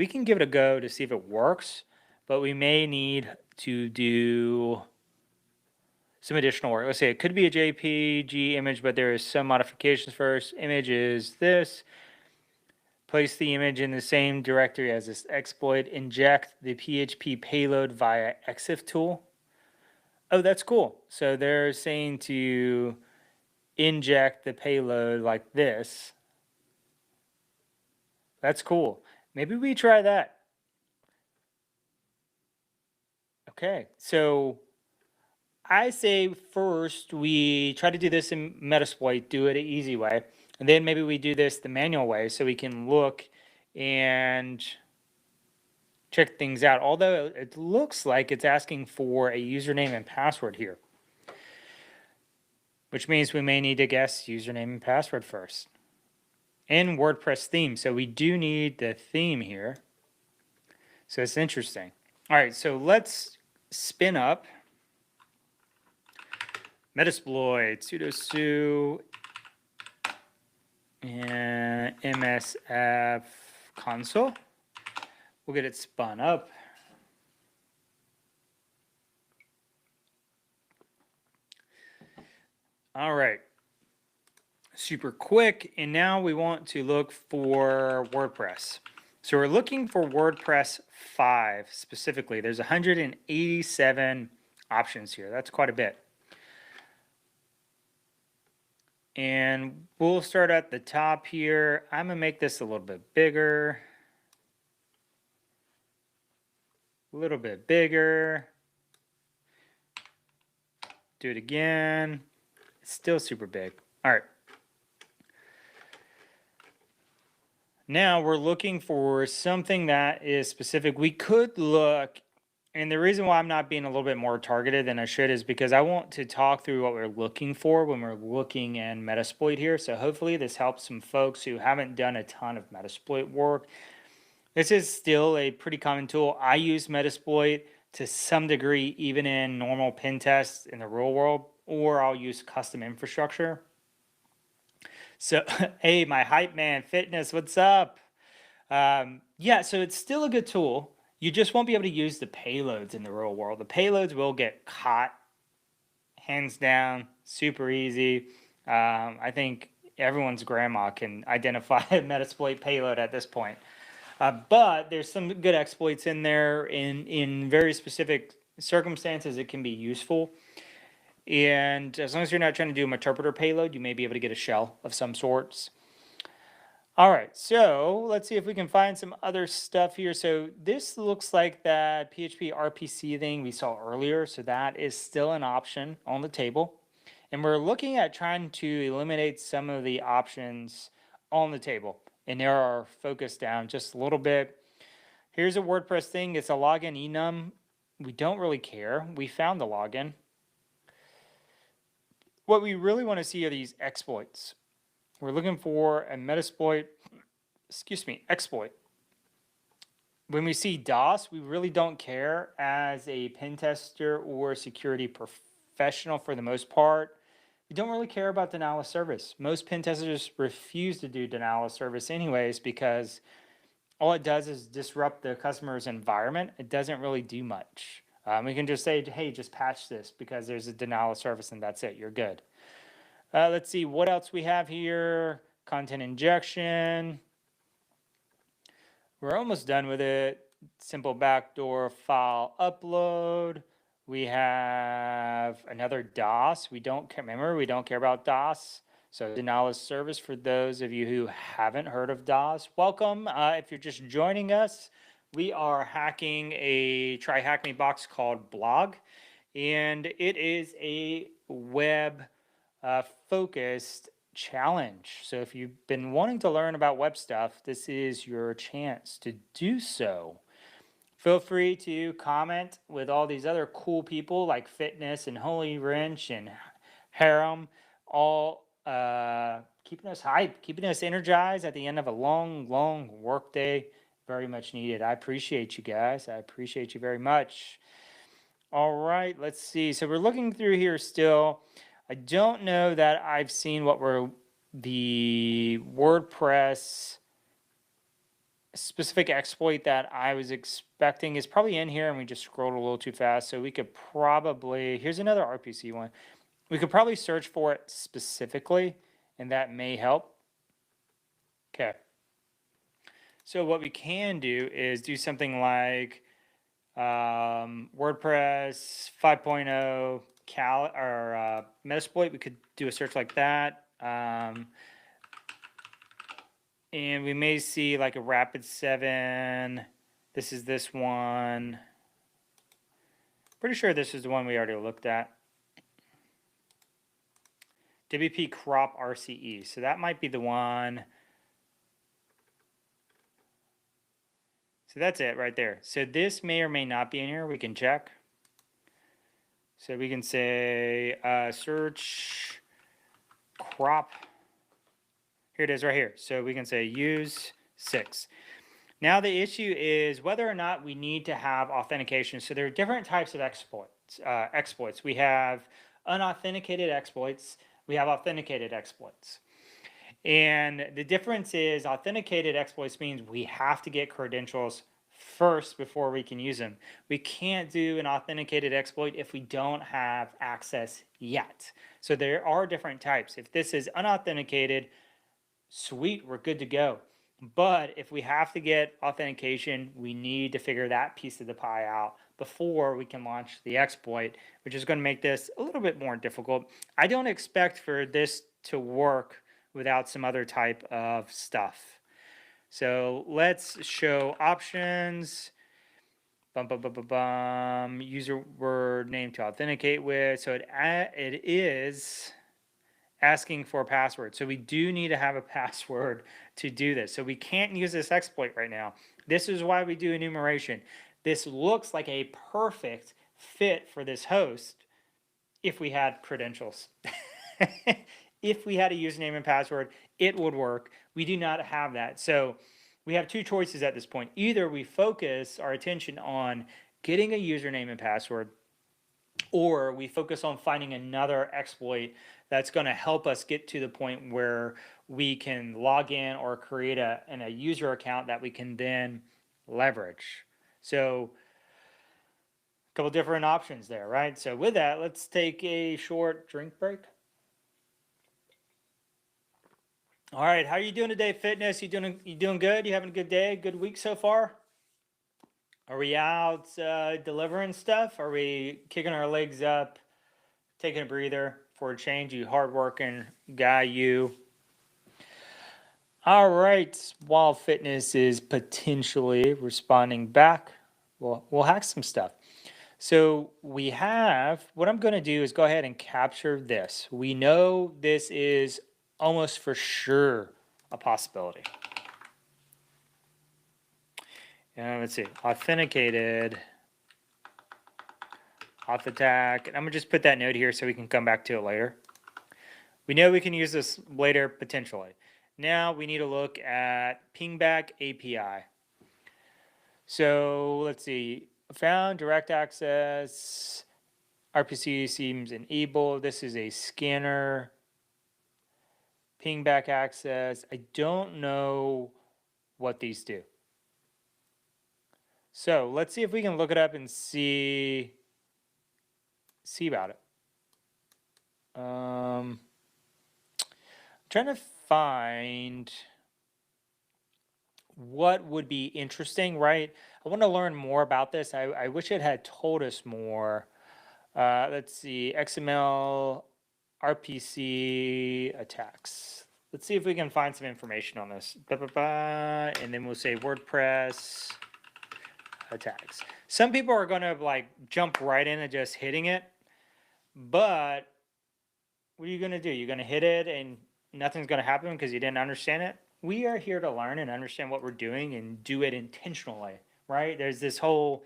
can give it a go to see if it works, but we may need to do some additional work. Let's say it could be a JPG image, but there is some modifications first. Image is this. Place the image in the same directory as this exploit. Inject the PHP payload via exif tool. Oh, that's cool. So they're saying to inject the payload like this. That's cool. Maybe we try that. Okay, so I say first we try to do this in Metasploit, do it an easy way. And then maybe we do this the manual way so we can look and check things out. Although it looks like it's asking for a username and password here, which means we may need to guess username and password first. And WordPress theme. So we do need the theme here. So it's interesting. All right, so let's spin up Metasploit sudo su and MSF console. We'll get it spun up. All right. Super quick. And now we want to look for WordPress. So we're looking for WordPress 5 specifically. There's 187 options here. That's quite a bit. And we'll start at the top here. I'm going to make this a little bit bigger. A little bit bigger. Do it again. It's still super big. All right. Now we're looking for something that is specific. We could look, and the reason why I'm not being a little bit more targeted than I should is because I want to talk through what we're looking for when we're looking in Metasploit here. So hopefully this helps some folks who haven't done a ton of Metasploit work. This is still a pretty common tool. I use Metasploit to some degree, even in normal pen tests in the real world, or I'll use custom infrastructure. So, hey, my hype man fitness, what's up? Yeah, so it's still a good tool. You just won't be able to use the payloads in the real world. The payloads will get caught, hands down, super easy. I think everyone's grandma can identify a Metasploit payload at this point. But there's some good exploits in there. In very specific circumstances, it can be useful. And as long as you're not trying to do an interpreter payload, you may be able to get a shell of some sorts. All right, so let's see if we can find some other stuff here. So this looks like that PHP RPC thing we saw earlier. So that is still an option on the table. And we're looking at trying to eliminate some of the options on the table and narrow our focus down just a little bit. Here's a WordPress thing. It's a login enum. We don't really care. We found the login. What we really want to see are these exploits. We're looking for a Metasploit, exploit. When we see DOS, we really don't care as a pen tester or security professional for the most part. We don't really care about denial of service. Most pen testers refuse to do denial of service anyways because all it does is disrupt the customer's environment. It doesn't really do much. We can just say, hey, just patch this because there's a denial of service and that's it. You're good. Let's see what else we have here. Content injection. We're almost done with it. Simple backdoor file upload. We have another DOS. We don't care about DOS. So denial of service for those of you who haven't heard of DOS. Welcome. If you're just joining us, we are hacking a Try Hack Me box called Blog. And it is a web focused challenge. So if you've been wanting to learn about web stuff, this is your chance to do so. Feel free to comment with all these other cool people like Fitness and Holy Wrench and Harem, all keeping us hyped, keeping us energized at the end of a long, long work day. Very much needed. I appreciate you guys. I appreciate you very much. All right, let's see. So we're looking through here still. I don't know that I've seen what were the WordPress specific exploit that I was expecting is probably in here and we just scrolled a little too fast. So we could probably, here's another RPC one. We could probably search for it specifically and that may help. Okay. So what we can do is do something like WordPress 5.0 Metasploit. We could do a search like that. And we may see like a Rapid 7. This is this one. Pretty sure this is the one we already looked at. WP crop RCE. So that might be the one. So that's it right there. So this may or may not be in here. We can check. So we can say search crop. Here it is right here. So we can say use 6. Now the issue is whether or not we need to have authentication. So there are different types of exploits. We have unauthenticated exploits. We have authenticated exploits. And the difference is authenticated exploits means we have to get credentials first before we can use them. We can't do an authenticated exploit if we don't have access yet. So there are different types. If this is unauthenticated, sweet, we're good to go. But if we have to get authentication, we need to figure that piece of the pie out before we can launch the exploit, which is going to make this a little bit more difficult. I don't expect for this to work without some other type of stuff. So let's show options. User word name to authenticate with. So it is asking for a password. So we do need to have a password to do this. So we can't use this exploit right now. This is why we do enumeration. This looks like a perfect fit for this host if we had credentials. If we had a username and password, it would work. We do not have that. So we have two choices at this point. Either we focus our attention on getting a username and password, or we focus on finding another exploit that's going to help us get to the point where we can log in or create a user account that we can then leverage. So a couple different options there, right? So with that, let's take a short drink break. All right, how are you doing today, fitness? You doing good? You having a good day? Good week so far? Are we out delivering stuff? Are we kicking our legs up, taking a breather for a change? You hardworking guy, you. All right, while fitness is potentially responding back, we'll hack some stuff. So we have, what I'm going to do is go ahead and capture this. We know this is almost for sure a possibility. Let's see, authenticated, auth attack. And I'm going to just put that note here so we can come back to it later. We know we can use this later potentially. Now we need to look at pingback API. So let's see, found direct access, RPC seems enabled. This is a scanner. Pingback access. I don't know what these do. So let's see if we can look it up and see about it. I'm trying to find what would be interesting, right? I want to learn more about this. I wish it had told us more. Let's see, XML, RPC attacks. Let's see if we can find some information on this. And then we'll say WordPress attacks. Some people are going to like jump right in and just hitting it. But what are you going to do? You're going to hit it and nothing's going to happen because you didn't understand it? We are here to learn and understand what we're doing and do it intentionally, right? There's this whole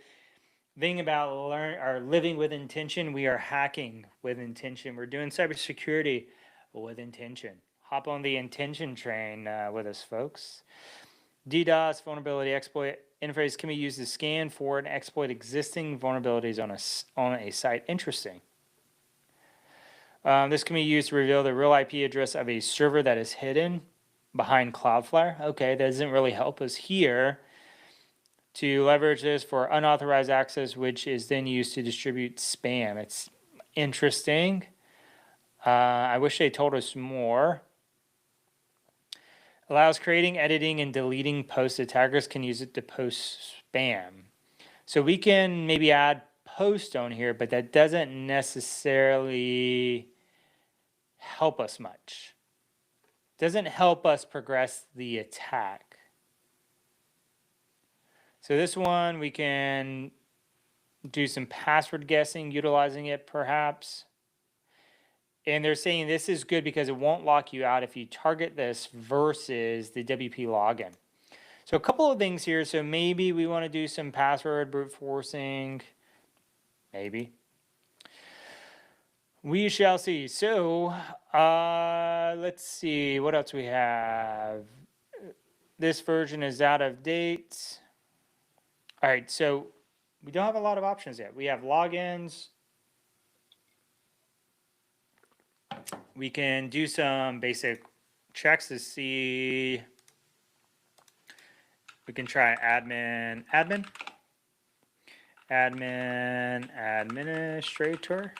thing about living with intention. We are hacking with intention. We're doing cybersecurity with intention. Hop on the intention train with us, folks. DDoS vulnerability exploit interface can be used to scan for and exploit existing vulnerabilities on a site. Interesting. This can be used to reveal the real IP address of a server that is hidden behind Cloudflare. Okay, that doesn't really help us here. To leverage this for unauthorized access, which is then used to distribute spam. It's interesting. I wish they told us more. Allows creating, editing, and deleting posts. Attackers can use it to post spam. So we can maybe add post on here, but that doesn't necessarily help us much. Doesn't help us progress the attack. So this one, we can do some password guessing, utilizing it perhaps. And they're saying this is good because it won't lock you out if you target this versus the WP login. So a couple of things here. So maybe we want to do some password brute forcing. Maybe. We shall see. So let's see what else we have. This version is out of date. All right, so we don't have a lot of options yet. We have logins. We can do some basic checks to see. We can try admin, administrator.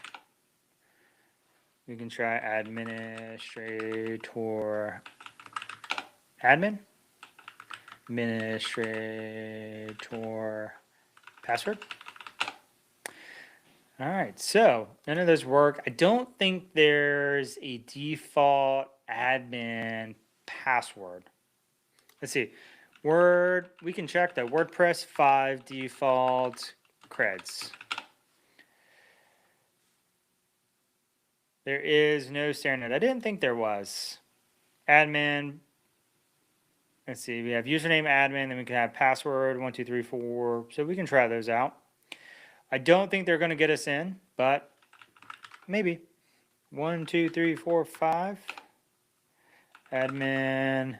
We can try administrator, administrator password. All right, so none of those work. I don't think there's a default admin password. Let's see. We can check the WordPress 5 default creds. There is no standard. I didn't think there was. Admin. Let's see. We have username admin, then we can have password 1, 2, 3, 4. So we can try those out. I don't think they're going to get us in, but maybe. 1, 2, 3, 4, 5. Admin.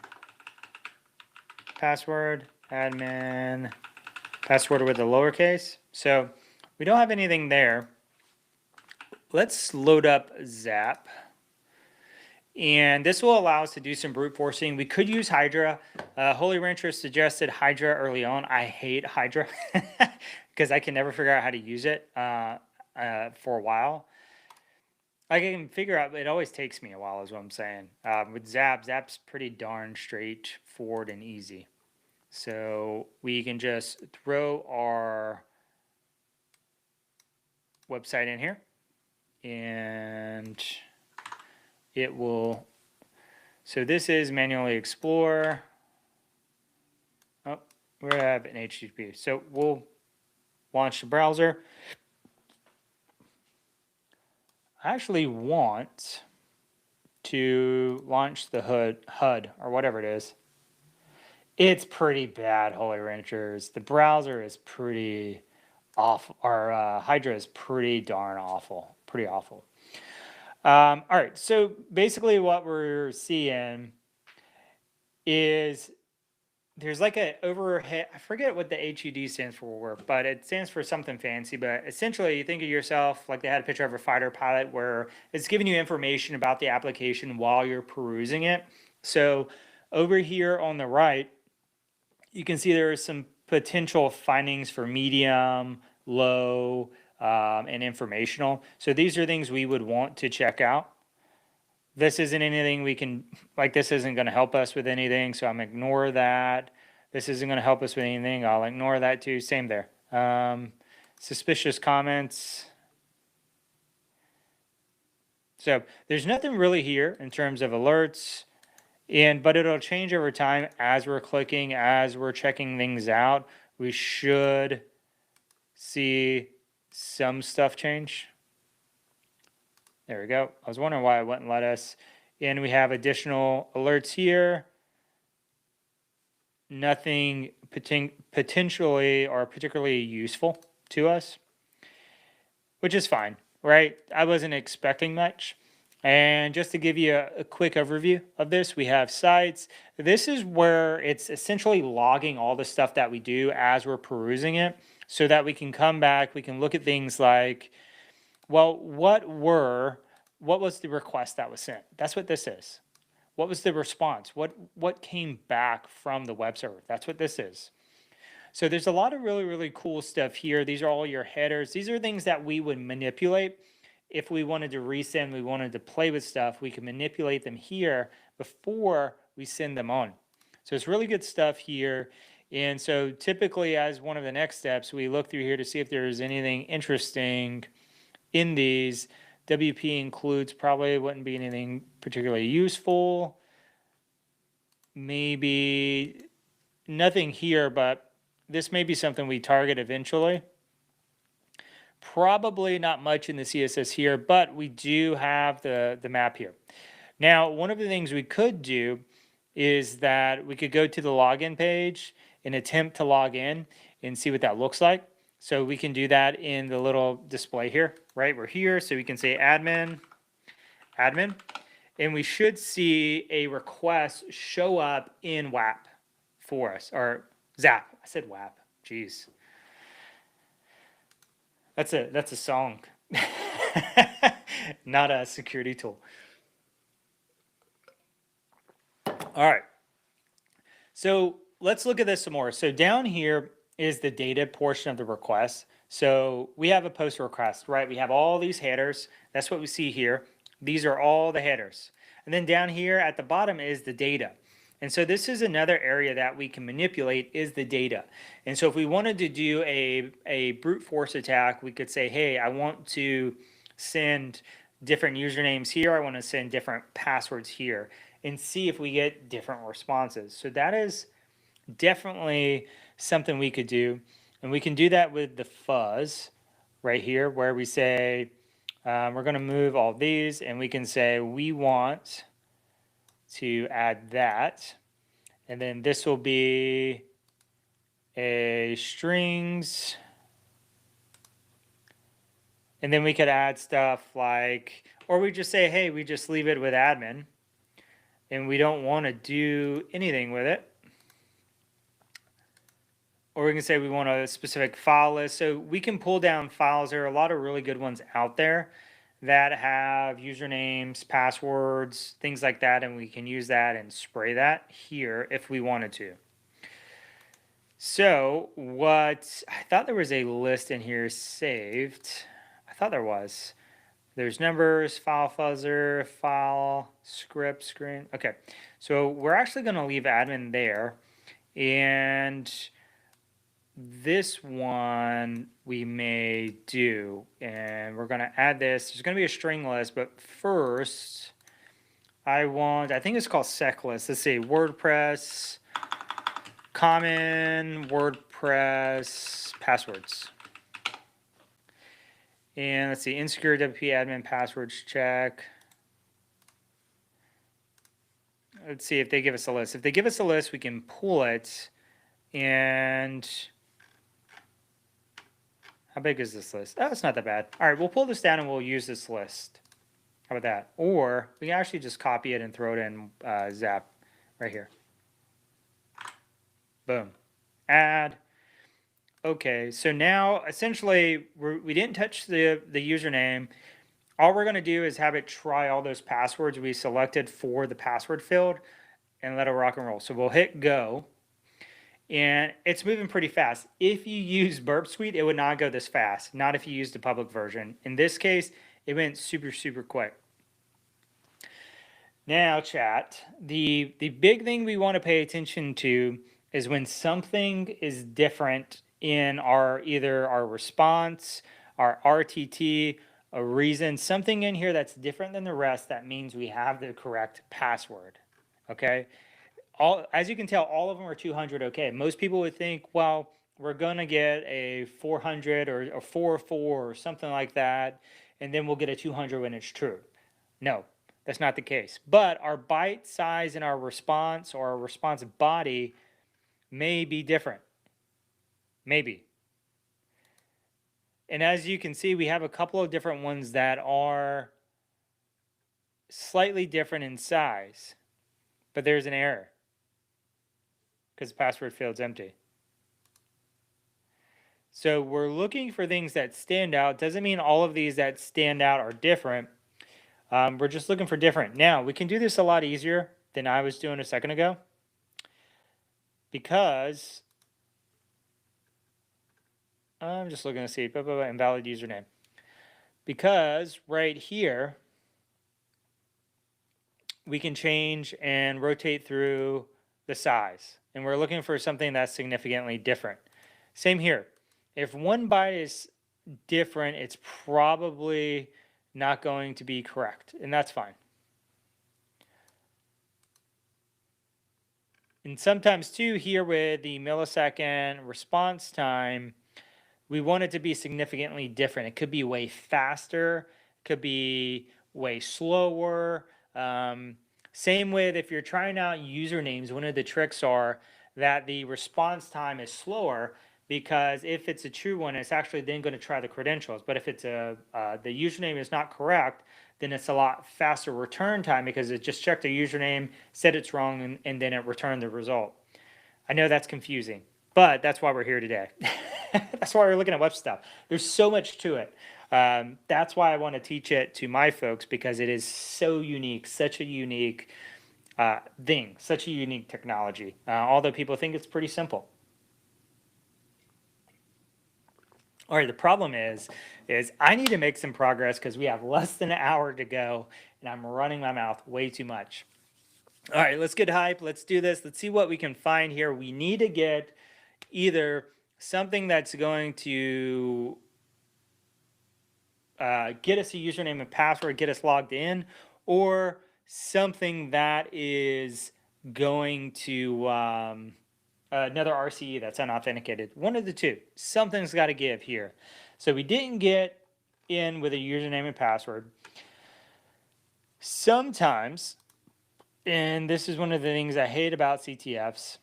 Password. Admin. Password with a lowercase. So we don't have anything there. Let's load up Zap. And this will allow us to do some brute forcing. We could use Hydra. Holy Rancher suggested Hydra early on. I hate Hydra because I can never figure out how to use it for a while. I can figure out, it always takes me a while is what I'm saying. With Zap's pretty darn straightforward and easy. So we can just throw our website in here. And it will, so this is manually explore. Oh, we have an HTTP. So we'll launch the browser. I actually want to launch the HUD or whatever it is. It's pretty bad, Holy Ranchers. The browser is pretty awful. Our Hydra is pretty darn awful. Pretty awful. All right, so basically what we're seeing is there's like an overhead, I forget what the HUD stands for, but it stands for something fancy, but essentially you think of yourself like they had a picture of a fighter pilot where it's giving you information about the application while you're perusing it. So over here on the right, you can see there are some potential findings for medium, low, and informational. So these are things we would want to check out. This isn't anything we can, like this isn't going to help us with anything, so I'm ignore that. This isn't going to help us with anything. I'll ignore that too. Same there. Suspicious comments. So there's nothing really here in terms of alerts, but it'll change over time as we're clicking, as we're checking things out. We should see some stuff change. There we go. I was wondering why it wouldn't let us. And we have additional alerts here. Nothing potentially or particularly useful to us, which is fine, right? I wasn't expecting much. And just to give you a quick overview of this, we have sites. This is where it's essentially logging all the stuff that we do as we're perusing it so that we can come back, we can look at things like, well, what was the request that was sent? That's what this is. What was the response? What came back from the web server? That's what this is. So there's a lot of really, really cool stuff here. These are all your headers. These are things that we would manipulate. If we wanted to resend, we wanted to play with stuff, we can manipulate them here before we send them on. So it's really good stuff here. And so typically as one of the next steps, we look through here to see if there's anything interesting in these. WP includes probably wouldn't be anything particularly useful. Maybe nothing here, but this may be something we target eventually. Probably not much in the CSS here, but we do have the map here. Now, one of the things we could do is that we could go to the login page and attempt to log in and see what that looks like. So we can do that in the little display here, right? We're here, so we can say admin, and we should see a request show up in WAP for us, or Zap. I said WAP, jeez. That's a song, not a security tool. All right. So let's look at this some more. So down here is the data portion of the request. So we have a post request, right? We have all these headers. That's what we see here. These are all the headers. And then down here at the bottom is the data. And so this is another area that we can manipulate is the data. And so if we wanted to do a brute force attack, we could say, hey, I want to send different usernames here. I want to send different passwords here and see if we get different responses. So that is definitely something we could do. And we can do that with the fuzz right here where we say, we're going to move all these and we can say we want to add that. And then this will be a strings. And then we could add stuff like, or we just say, hey, we just leave it with admin and we don't want to do anything with it. Or we can say we want a specific file list. So we can pull down files. There are a lot of really good ones out there that have usernames, passwords, things like that. And we can use that and spray that here if we wanted to. So what, I thought there was a list in here saved. I thought there was. There's numbers, file fuzzer, file, script, screen. Okay, so we're actually going to leave admin there. And this one we may do. And we're going to add this. There's going to be a string list, but first I think it's called sec list. Let's see, WordPress, common WordPress passwords. And let's see, insecure WP admin passwords check. Let's see if they give us a list. If they give us a list, we can pull it. And how big is this list? Oh, it's not that bad. All right, we'll pull this down and we'll use this list. How about that? Or we can actually just copy it and throw it in Zap right here. Boom. Add. Okay, so now essentially we didn't touch the username. All we're going to do is have it try all those passwords we selected for the password field and let it rock and roll. So we'll hit go and it's moving pretty fast. If you use Burp Suite, it would not go this fast. Not if you use the public version. In this case, it went super, super quick. Now, chat, the big thing we want to pay attention to is when something is different in either our response, our RTT, a reason, something in here that's different than the rest, that means we have the correct password, okay? As you can tell, all of them are 200 okay. Most people would think, well, we're going to get a 400 or a 404 or something like that, and then we'll get a 200 when it's true. No, that's not the case. But our byte size and our response or our response body may be different. Maybe. And as you can see, we have a couple of different ones that are slightly different in size, but there's an error because the password field's empty. So we're looking for things that stand out. Doesn't mean all of these that stand out are different. We're just looking for different. Now, we can do this a lot easier than I was doing a second ago because I'm just looking to see, invalid username. Because right here, we can change and rotate through the size. And we're looking for something that's significantly different. Same here. If one byte is different, it's probably not going to be correct. And that's fine. And sometimes too, here with the millisecond response time, we want it to be significantly different. It could be way faster, could be way slower. Same with if you're trying out usernames, one of the tricks are that the response time is slower because if it's a true one, it's actually then going to try the credentials. But if it's the username is not correct, then it's a lot faster return time because it just checked the username, said it's wrong, and then it returned the result. I know that's confusing, but that's why we're here today. That's why we're looking at web stuff. There's so much to it. That's why I want to teach it to my folks because it is so unique, such a unique thing, such a unique technology, although people think it's pretty simple. All right, the problem is I need to make some progress because we have less than an hour to go, and I'm running my mouth way too much. All right, let's get hype. Let's do this. Let's see what we can find here. We need to get either something that's going to get us a username and password, get us logged in, or something that is going to another RCE that's unauthenticated. One of the two. Something's got to give here. So we didn't get in with a username and password. Sometimes, and this is one of the things I hate about CTFs,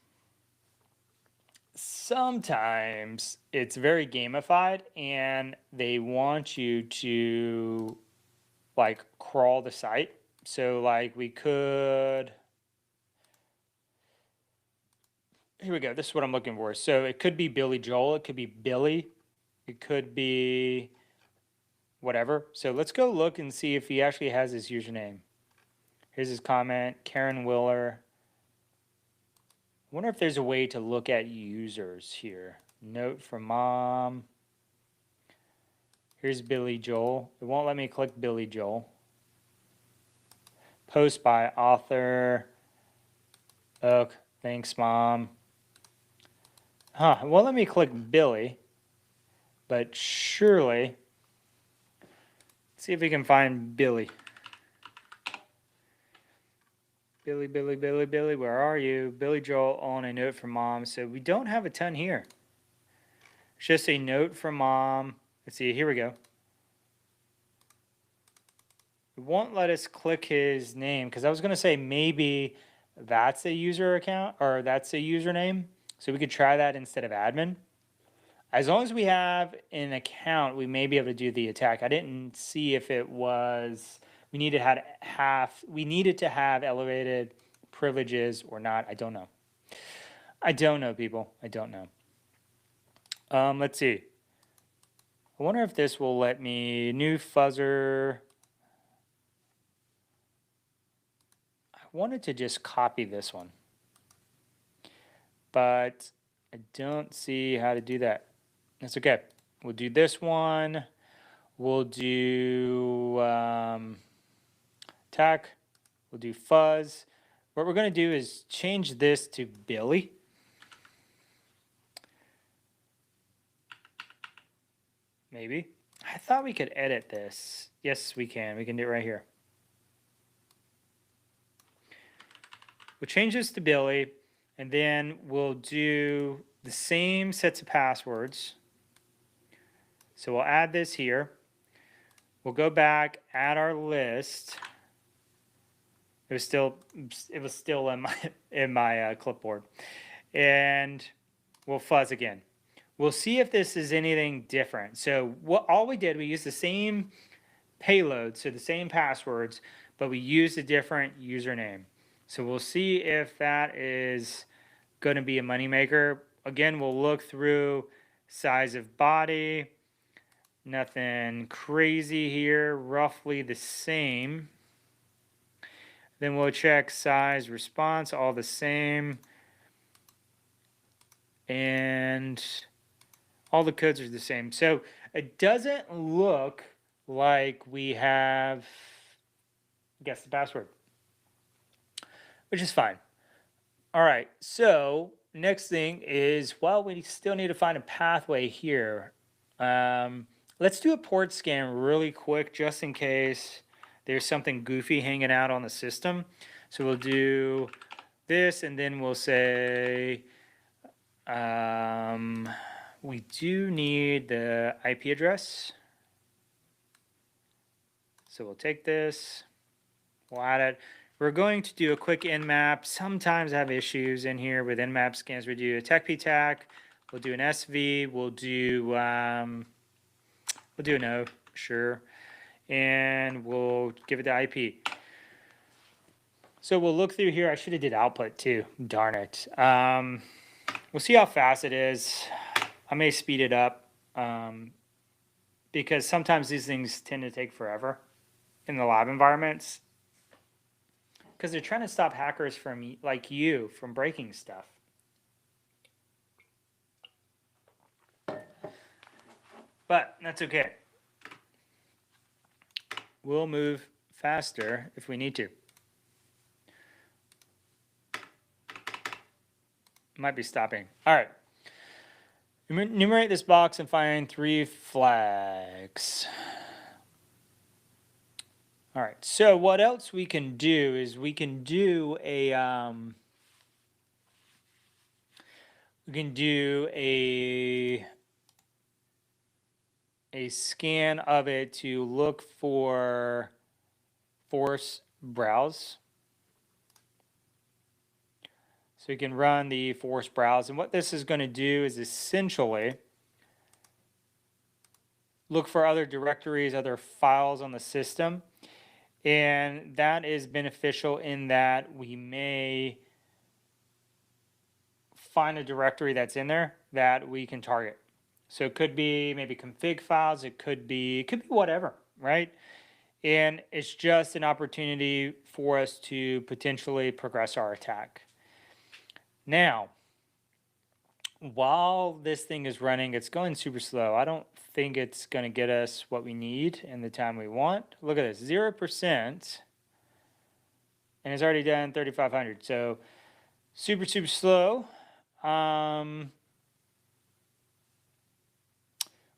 sometimes it's very gamified and they want you to like crawl the site. So like we could, here we go. This is what I'm looking for. So it could be Billy Joel. It could be Billy. It could be whatever. So let's go look and see if he actually has his username. Here's his comment, Karen Willer. I wonder if there's a way to look at users here. Note from mom. Here's Billy Joel. It won't let me click Billy Joel. Post by author. Oh, thanks, mom. Huh, it won't let me click Billy. But surely, let's see if we can find Billy. Billy, Billy, Billy, Billy, where are you? Billy Joel on a note from mom. So we don't have a ton here. It's just a note from mom. Let's see, here we go. It won't let us click his name because I was going to say maybe that's a user account or that's a username. So we could try that instead of admin. As long as we have an account, we may be able to do the attack. I didn't see if it was, we needed to have elevated privileges or not. I don't know. I don't know, people. I don't know. Let's see. I wonder if this will let me, new fuzzer. I wanted to just copy this one, but I don't see how to do that. That's okay. We'll do this one. We'll do attack. We'll do fuzz. What we're going to do is change this to Billy. Maybe. I thought we could edit this. Yes, we can. We can do it right here. We'll change this to Billy, and then we'll do the same sets of passwords. So we'll add this here. We'll go back, add our list. It was still in my clipboard, and we'll fuzz again. We'll see if this is anything different. So all we did, we used the same payload, so the same passwords, but we used a different username. So we'll see if that is going to be a moneymaker. Again, we'll look through size of body. Nothing crazy here, roughly the same. Then we'll check size, response, all the same. And all the codes are the same. So it doesn't look like we have guessed the password, which is fine. All right, so next thing is, well, we still need to find a pathway here. Let's do a port scan really quick just in case there's something goofy hanging out on the system. So we'll do this, and then we'll say we do need the IP address. So we'll take this, we'll add it. We're going to do a quick nmap. Sometimes I have issues in here with nmap scans. We do a TechPTAC, we'll do an SV, we'll do an O, sure. And we'll give it the IP. So we'll look through here. I should have did output too. Darn it. We'll see how fast it is. I may speed it up because sometimes these things tend to take forever in the lab environments. because they're trying to stop hackers from, like you, from breaking stuff. But that's okay. We'll move faster if we need to. Might be stopping. All right. Enumerate this box and find 3 flags. All right. So what else we can do is we can do a scan of it to look for force browse. So you can run the force browse. And what this is going to do is essentially look for other directories, other files on the system. And that is beneficial in that we may find a directory that's in there that we can target. So it could be maybe config files, it could be whatever, right? And it's just an opportunity for us to potentially progress our attack. Now, while this thing is running, it's going super slow. I don't think it's going to get us what we need in the time we want. Look at this, 0%, and it's already done 3,500. So super, super slow.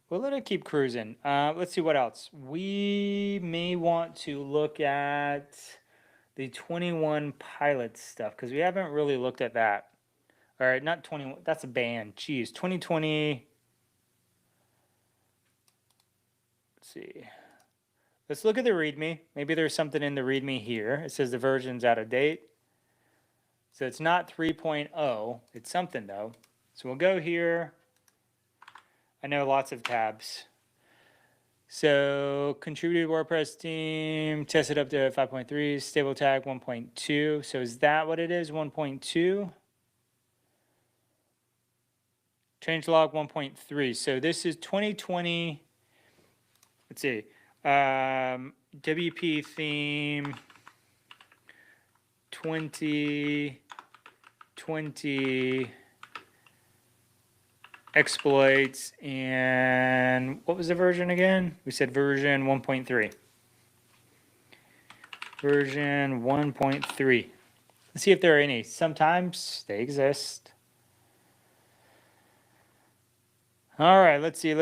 We'll let it keep cruising. Let's see what else. We may want to look at the 21 pilot stuff because we haven't really looked at that. All right, not 21. That's a band. Jeez, 2020. Let's see. Let's look at the README. Maybe there's something in the README here. It says the version's out of date. So it's not 3.0. It's something though. So we'll go here. I know lots of tabs. So contributed WordPress team, tested up to 5.3, stable tag 1.2. So is that what it is, 1.2? Changelog 1.3. So this is 2020. Let's see. WP theme 2020 exploits, and what was the version again? We said version 1.3. Version 1.3. Let's see if there are any. Sometimes they exist. All right, let's see.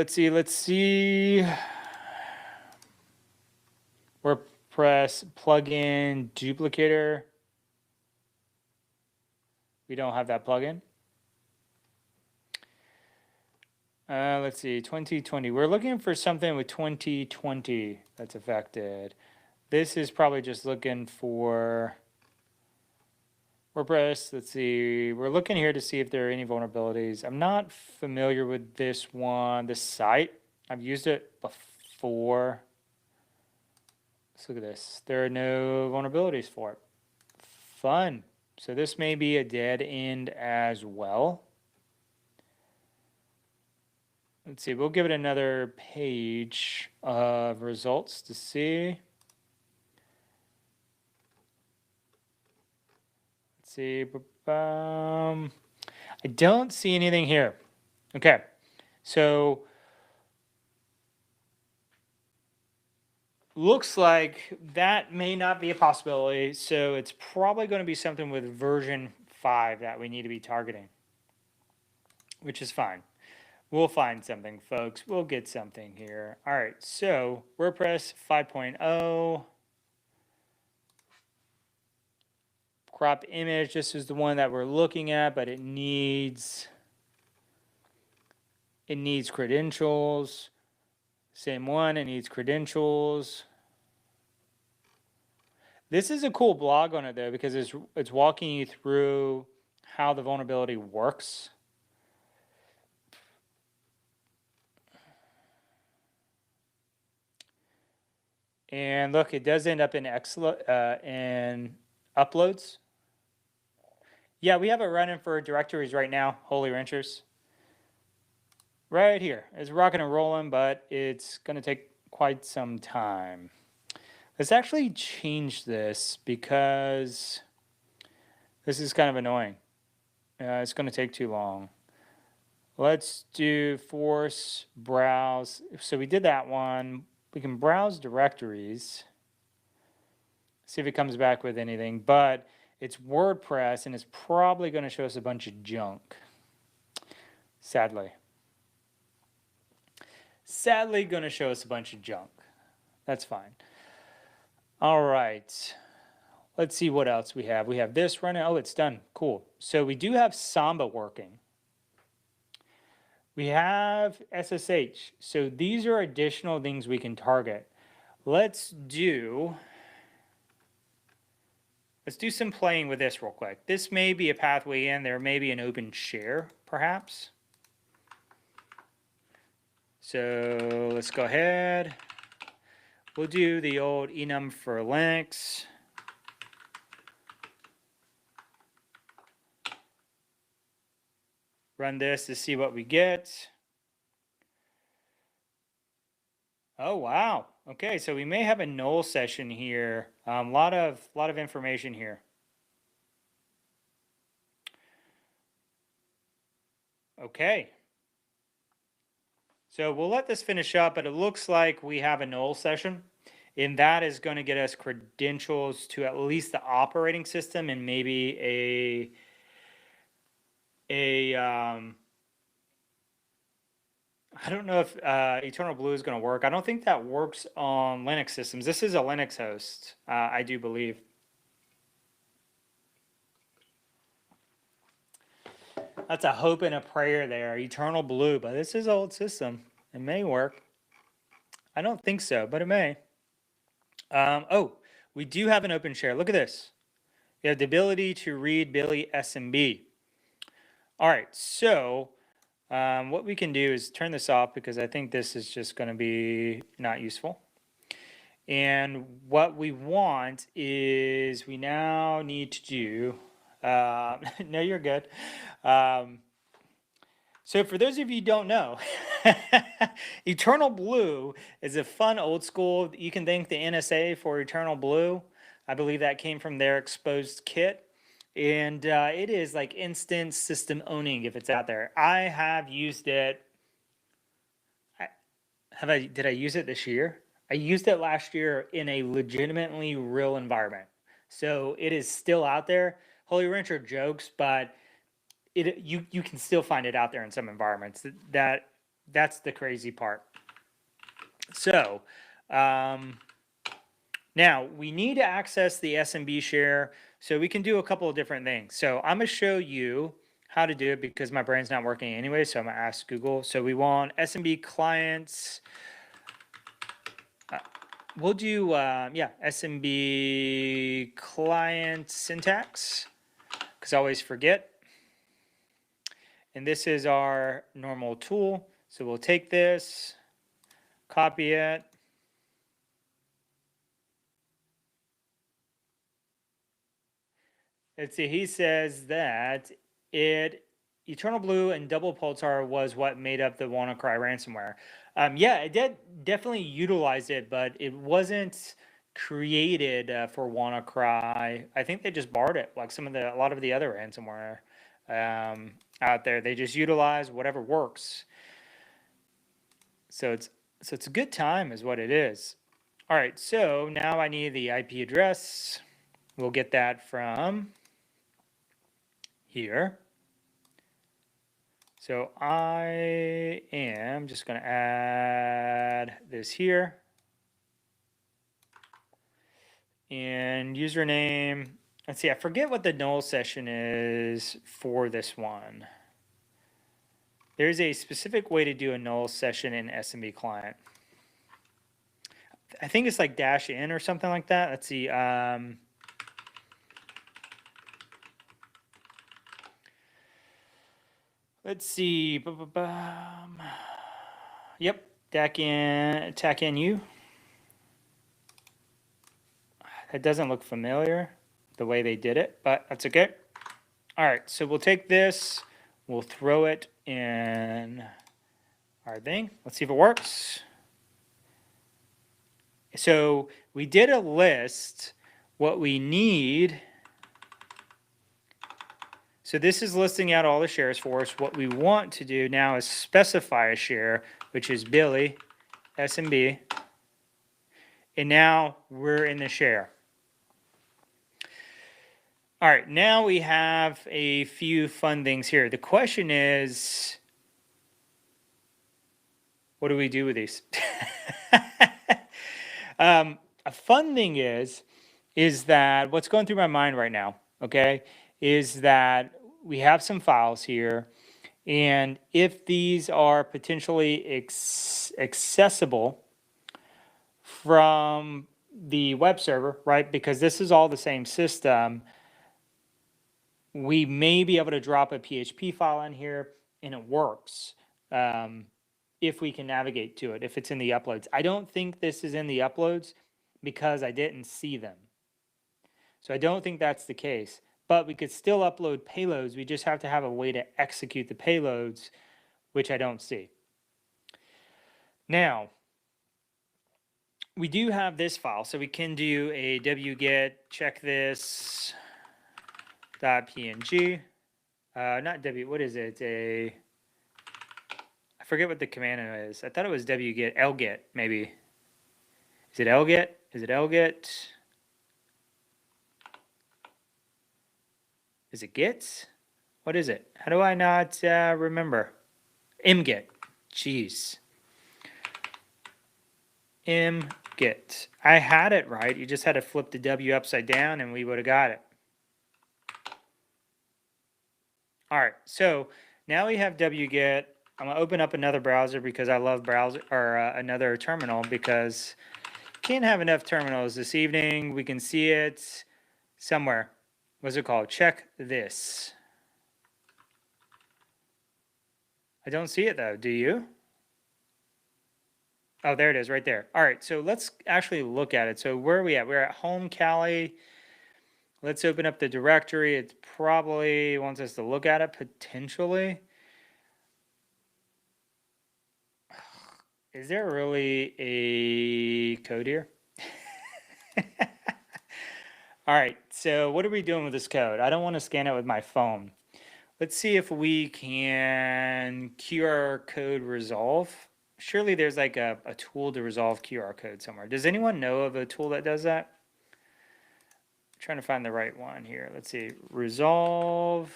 WordPress plugin duplicator. We don't have that plugin. Let's see, 2020. We're looking for something with 2020 that's affected. This is probably just looking for WordPress. Let's see. We're looking here to see if there are any vulnerabilities. I'm not familiar with this one, this site. I've used it before. Let's look at this. There are no vulnerabilities for it. Fun. So this may be a dead end as well. Let's see, we'll give it another page of results to see. Let's see. I don't see anything here. Okay, so looks like that may not be a possibility. So it's probably going to be something with version 5 that we need to be targeting, which is fine. We'll find something, folks. We'll get something here. All right, so WordPress 5.0. Crop image, this is the one that we're looking at, but it needs credentials. Same one, it needs credentials. This is a cool blog on it though, because it's walking you through how the vulnerability works. And look, it does end up in uploads. Yeah, we have it running for directories right now, Holy Ranchers. Right here. It's rocking and rolling, but it's going to take quite some time. Let's actually change this because this is kind of annoying. It's going to take too long. Let's do force browse. So we did that one. We can browse directories, see if it comes back with anything, but it's WordPress and it's probably going to show us a bunch of junk. Sadly. Sadly going to show us a bunch of junk. That's fine. All right. Let's see what else we have. We have this running. Oh, it's done. Cool. So we do have Samba working. We have SSH. So these are additional things we can target. Let's do some playing with this real quick. This may be a pathway in. There may be an open share, perhaps. So let's go ahead. We'll do the old enum for Linux. Run this to see what we get. Oh, wow. Okay, so we may have a null session here. A lot of information here. Okay. So we'll let this finish up, but it looks like we have a null session, and that is going to get us credentials to at least the operating system and maybe I don't know if Eternal Blue is going to work. I don't think that works on Linux systems. This is a Linux host, I do believe. That's a hope and a prayer there, Eternal Blue, but this is an old system. It may work. I don't think so, but it may. Oh, we do have an open share. Look at this. We have the ability to read Billy SMB. All right, so what we can do is turn this off because I think this is just going to be not useful. And what we want is we now need to do, no, you're good. So for those of you who don't know, Eternal Blue is a fun old school. You can thank the NSA for Eternal Blue. I believe that came from their exposed kit. And it is like instant system owning if it's out there. I have used it. Did I use it this year? I used it last year in a legitimately real environment. So it is still out there. Holy Rancher jokes, but you can still find it out there in some environments. That's the crazy part. So now we need to access the SMB share, so we can do a couple of different things. So I'm going to show you how to do it because my brain's not working anyway, so I'm going to ask Google. So we want SMB clients. We'll do, SMB client syntax, because I always forget. And this is our normal tool. So we'll take this, copy it. Let's see, he says that Eternal Blue and Double Pulsar was what made up the WannaCry ransomware. Yeah, it did definitely utilize it, but it wasn't created for WannaCry. I think they just borrowed it, like a lot of the other ransomware out there. They just utilize whatever works. So it's a good time is what it is. All right, so now I need the IP address. We'll get that from here. So I am just going to add this here. And username, let's see, I forget what the null session is for this one. There's a specific way to do a null session in SMB client. I think it's like -n or something like that. Let's see. Let's see. Yep, TACNU. That doesn't look familiar, the way they did it, but that's okay. All right, so we'll take this, we'll throw it in our thing. Let's see if it works. So we did a list. What we need, so this is listing out all the shares for us. What we want to do now is specify a share, which is Billy, SMB. And now we're in the share. All right, now we have a few fun things here. The question is, what do we do with these? A fun thing is that what's going through my mind right now, okay, is that we have some files here, and if these are potentially accessible from the web server, right, because this is all the same system, we may be able to drop a PHP file in here and it works. If we can navigate to it, if it's in the uploads. I don't think this is in the uploads because I didn't see them. So I don't think that's the case, but we could still upload payloads. We just have to have a way to execute the payloads, which I don't see. Now, we do have this file, so we can do a wget check this .png. Not w, what is it? I forget what the command is. I thought it was wget, lget maybe. Is it lget? Is it lget? Is it git? What is it? How do I not remember? mget. Jeez. mget. I had it right. You just had to flip the W upside down and we would have got it. All right, so now we have wget. I'm gonna open up another browser because I love browser, or another terminal, because can't have enough terminals this evening. We can see it somewhere. What's it called? Check this. I don't see it though, do you? Oh, there it is right there. All right, so let's actually look at it. So where are we at? We're at home Cali. Let's open up the directory. It probably wants us to look at it potentially. Is there really a code here? All right, so what are we doing with this code? I don't want to scan it with my phone. Let's see if we can QR code resolve. Surely there's like a tool to resolve QR code somewhere. Does anyone know of a tool that does that? I'm trying to find the right one here. Let's see, resolve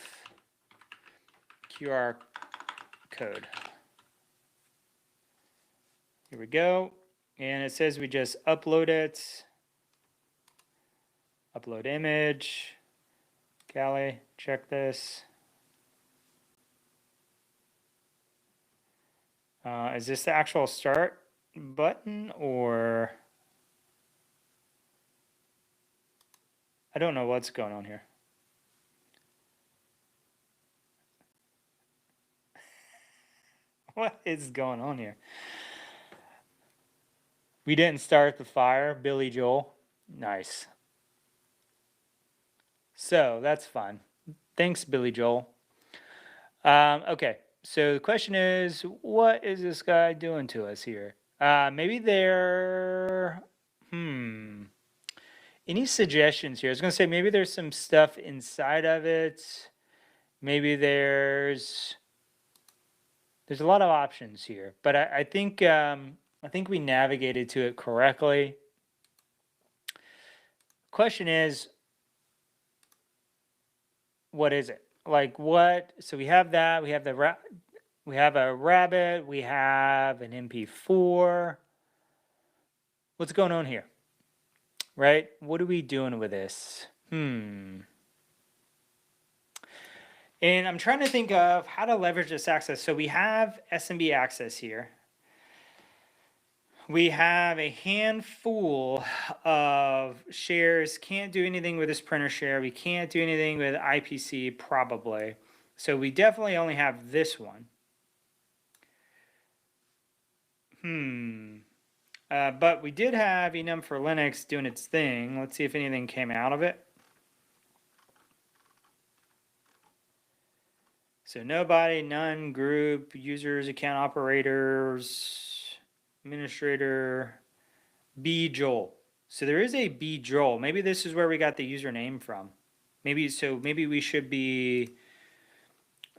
QR code. Here we go. And it says we just upload it. Upload image. Cali, check this. Is this the actual start button, or I don't know what's going on here. What is going on here? We didn't start the fire, Billy Joel. Nice. So that's fun. Thanks, Billy Joel. Okay, so the question is, what is this guy doing to us here? Maybe they're, any suggestions here? I was going to say maybe there's some stuff inside of it. Maybe there's a lot of options here, but I think we navigated to it correctly. Question is, what is it? Like what? So we have that. We have we have a rabbit. We have an MP4. What's going on here? Right? What are we doing with this? And I'm trying to think of how to leverage this access. So we have SMB access here. We have a handful of shares. Can't do anything with this printer share. We can't do anything with IPC probably. So we definitely only have this one. But we did have enum for Linux doing its thing. Let's see if anything came out of it. So nobody, none, group, users, account operators, administrator, B Joel. So there is a B Joel. Maybe this is where we got the username from. Maybe we should be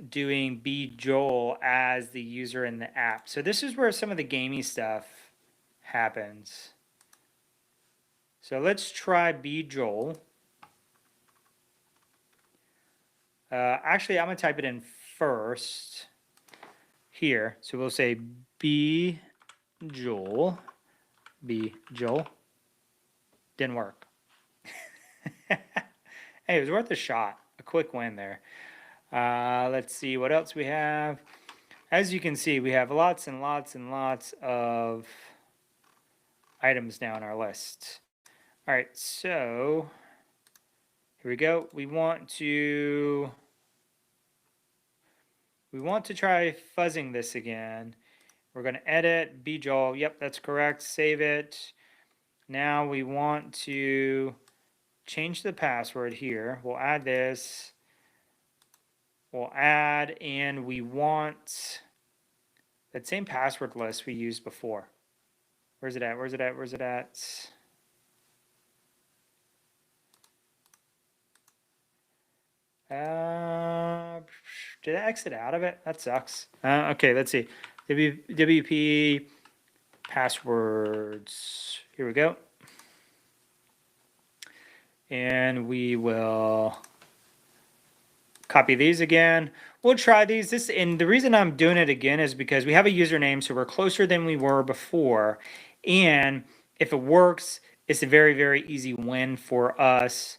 doing B Joel as the user in the app. So this is where some of the gamey stuff happens. So let's try B Joel. Actually, I'm gonna type it in first here. So we'll say B Joel. B Joel. Didn't work. Hey, it was worth a shot. A quick win there. Let's see what else we have. As you can see, we have lots and lots and lots of items now on our list. All right, so here we go. We want to try fuzzing this again. We're going to edit bjoel. Yep, that's correct. Save it. Now we want to change the password here. We'll add this. We'll add, and we want that same password list we used before. Where's it at? Where's it at? Where's it at? Did I exit out of it? That sucks. Okay, let's see. WP passwords. Here we go. And we will copy these again. We'll try these. And the reason I'm doing it again is because we have a username, so we're closer than we were before. And if it works, it's a very, very easy win for us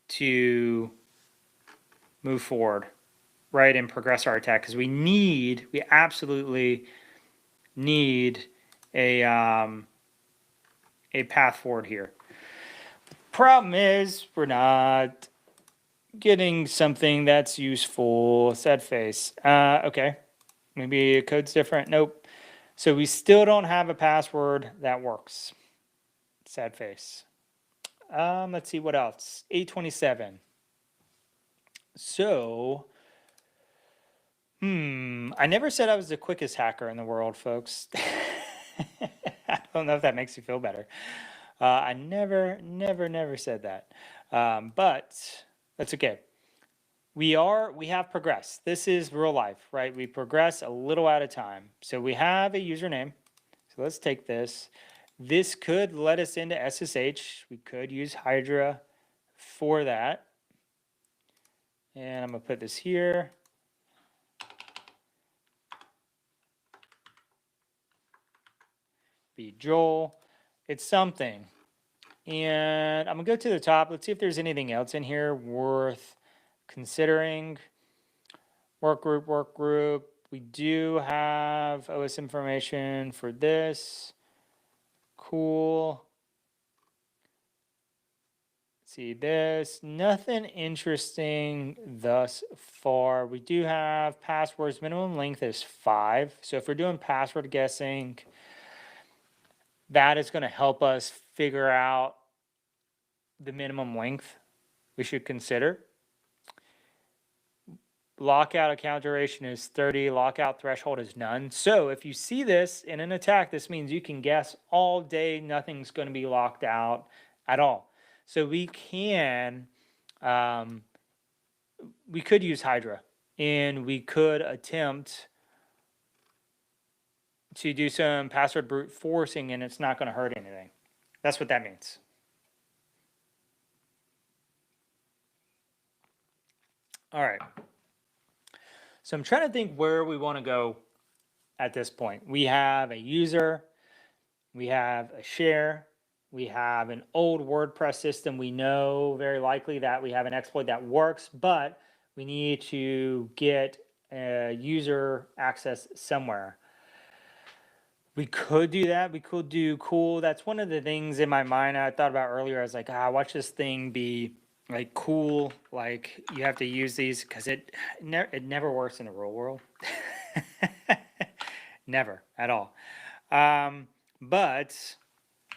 to move forward, right, and progress our attack, because we absolutely need a path forward here. Problem is, we're not getting something that's useful. Sad face. Okay, maybe the code's different. Nope. So we still don't have a password that works. Sad face. Let's see what else. 827. So, I never said I was the quickest hacker in the world, folks. I don't know if that makes you feel better. I never said that. But that's okay. We have progressed. This is real life, right? We progress a little at a time. So we have a username. So let's take this. This could let us into SSH. We could use Hydra for that. And I'm going to put this here. Be Joel. It's something. And I'm going to go to the top. Let's see if there's anything else in here worth considering. Work group. We do have OS information for this. Cool. See this, nothing interesting thus far. We do have passwords. Minimum length is 5. So if we're doing password guessing, that is going to help us figure out the minimum length we should consider. Lockout account duration is 30. Lockout threshold is none. So if you see this in an attack, this means you can guess all day. Nothing's going to be locked out at all. So we can, we could use Hydra, and we could attempt to do some password brute forcing, and it's not going to hurt anything. That's what that means. All right. So I'm trying to think where we want to go at this point. We have a user, we have a share, we have an old WordPress system. We know very likely that we have an exploit that works, but we need to get user access somewhere. We could do that. We could do cool. That's one of the things in my mind I thought about earlier. I was like, watch this thing be like cool. Like you have to use these because it never works in the real world. Never at all. But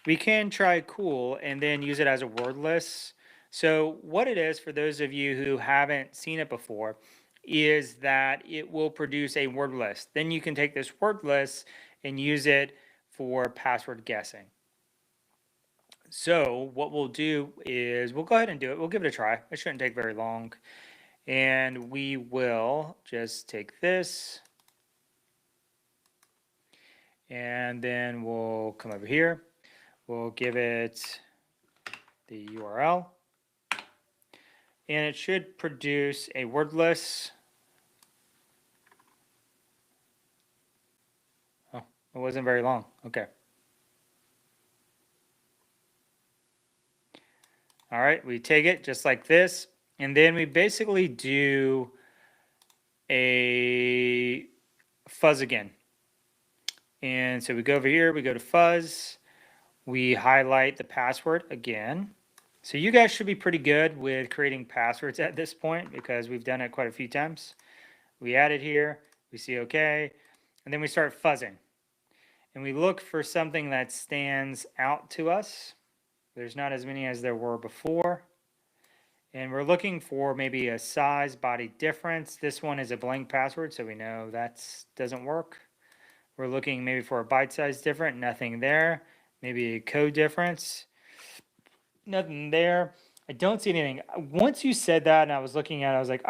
we can try cool and then use it as a word list. So what it is, for those of you who haven't seen it before, is that it will produce a word list. Then you can take this word list and use it for password guessing. So what we'll do is we'll go ahead and do it. We'll give it a try. It shouldn't take very long. And we will just take this and then we'll come over here. We'll give it the URL and it should produce a wordless. Oh, it wasn't very long. Okay. All right, we take it just like this, and then we basically do a fuzz again. And so we go over here, we go to fuzz, we highlight the password again. So you guys should be pretty good with creating passwords at this point because we've done it quite a few times. We add it here, we see okay, and then we start fuzzing. And we look for something that stands out to us. There's not as many as there were before. And we're looking for maybe a size body difference. This one is a blank password, so we know that doesn't work. We're looking maybe for a byte size different, nothing there. Maybe a code difference, nothing there. I don't see anything. Once you said that and I was looking at it, I was like,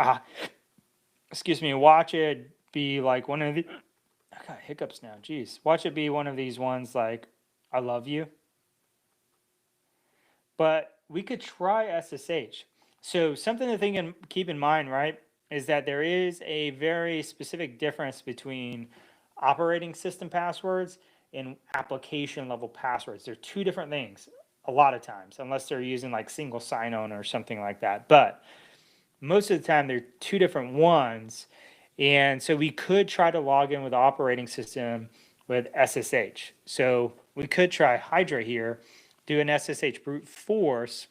excuse me, watch it be like one of the, I got hiccups now, geez. Watch it be one of these ones like, I love you. But we could try SSH. So something to think and keep in mind, right, is that there is a very specific difference between operating system passwords and application level passwords. They're two different things a lot of times, unless they're using like single sign-on or something like that. But most of the time, they're two different ones. And so we could try to log in with the operating system with SSH. So we could try Hydra here, do an SSH brute force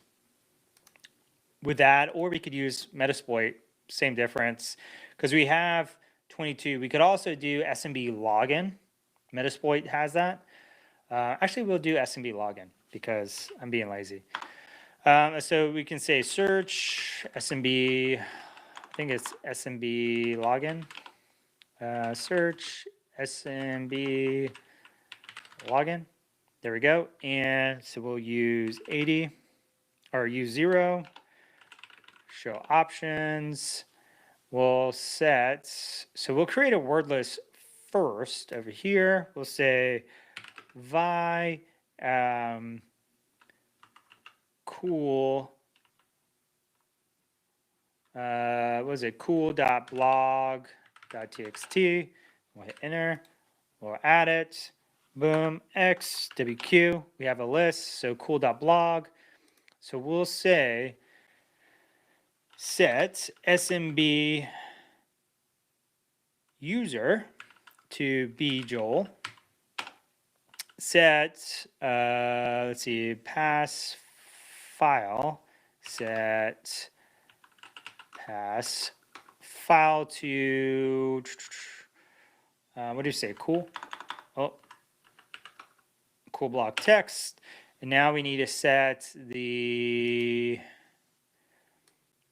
with that, or we could use Metasploit, same difference, because we have 22. We could also do SMB login. Metasploit has that. Actually, we'll do SMB login because I'm being lazy. So we can say search SMB, I think it's SMB login. Search SMB login. There we go. And so we'll use 80 or use 0. Show options. We'll set, so we'll create a wordless first over here. We'll say vi cool, what was it, cool.blog.txt. We'll hit enter, we'll add it, boom, x, wq, we have a list, so cool.blog. So we'll say set SMB user to be Joel. Set, let's see, pass file, set pass file to, what do you say, cool? Oh, cool block text. And now we need to set the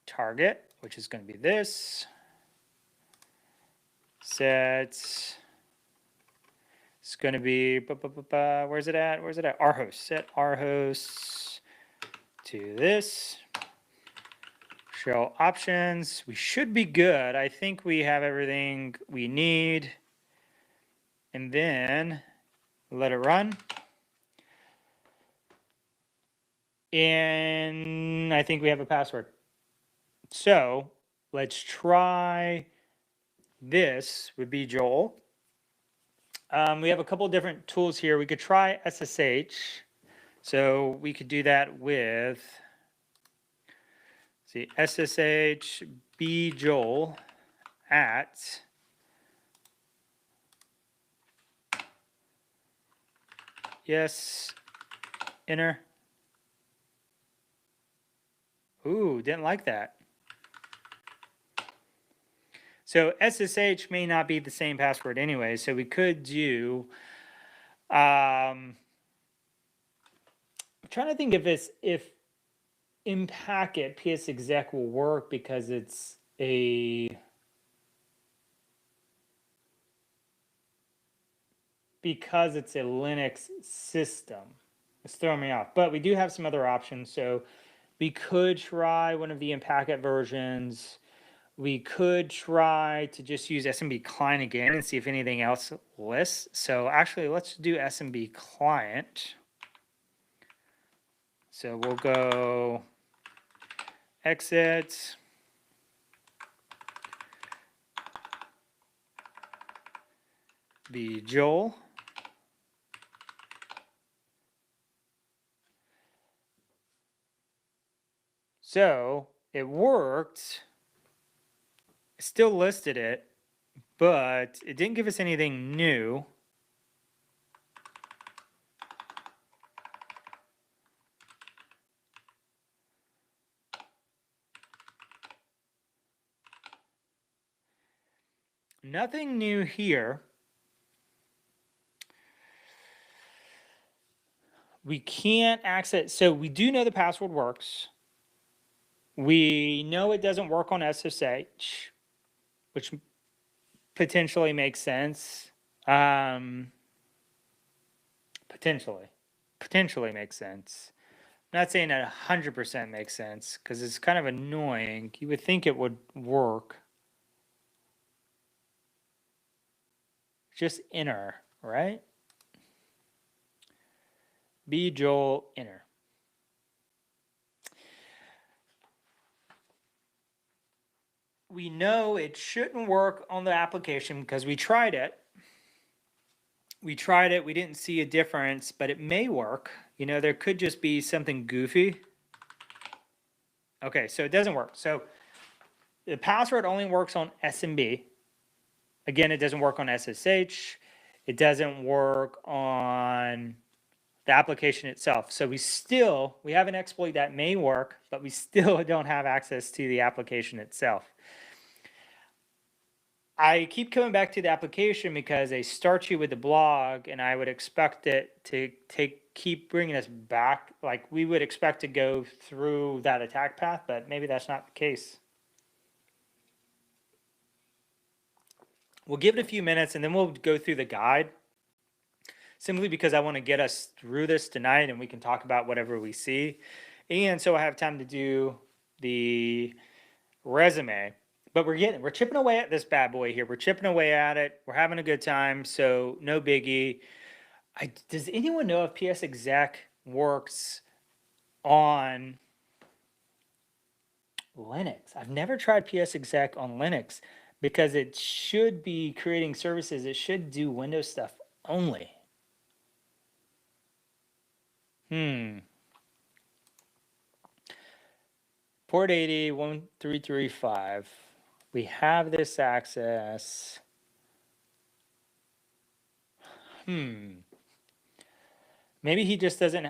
target, which is going to be this. Set, it's going to be, where's it at? Where's it at? Our host. Set our hosts to this. Show options. We should be good. I think we have everything we need. And then let it run. And I think we have a password. So let's try this would be Joel. We have a couple different tools here. We could try SSH. So we could do that with, see, SSH be Joel at yes, enter. Ooh, didn't like that. So SSH may not be the same password anyway, so we could do, I'm trying to think if in packet psexec will work because it's a Linux system. It's throwing me off. But we do have some other options. So we could try one of the Impacket versions. We could try to just use SMB client again and see if anything else lists. So actually, let's do SMB client. So we'll go exit. Be Joel. So it worked. It still listed it, but it didn't give us anything new. Nothing new here. We can't access, so we do know the password works. We know it doesn't work on SSH, which potentially makes sense. Potentially makes sense. I'm not saying that 100% makes sense because it's kind of annoying. You would think it would work. Just enter, right? Be Joel enter. We know it shouldn't work on the application because we tried it. We didn't see a difference, but it may work. You know, there could just be something goofy. Okay, so it doesn't work. So the password only works on SMB. Again, it doesn't work on SSH. It doesn't work on the application itself. So we have an exploit that may work, but we still don't have access to the application itself. I keep coming back to the application because they start you with the blog, and I would expect it to keep bringing us back. Like we would expect to go through that attack path, but maybe that's not the case. We'll give it a few minutes and then we'll go through the guide, simply because I want to get us through this tonight and we can talk about whatever we see. And so I have time to do the resume. But we're chipping away at this bad boy here. We're chipping away at it. We're having a good time, so no biggie. Does anyone know if PS exec works on Linux? I've never tried PS exec on Linux because it should be creating services. It should do Windows stuff only. Port 80, 1335. We have this access. Maybe he just doesn't,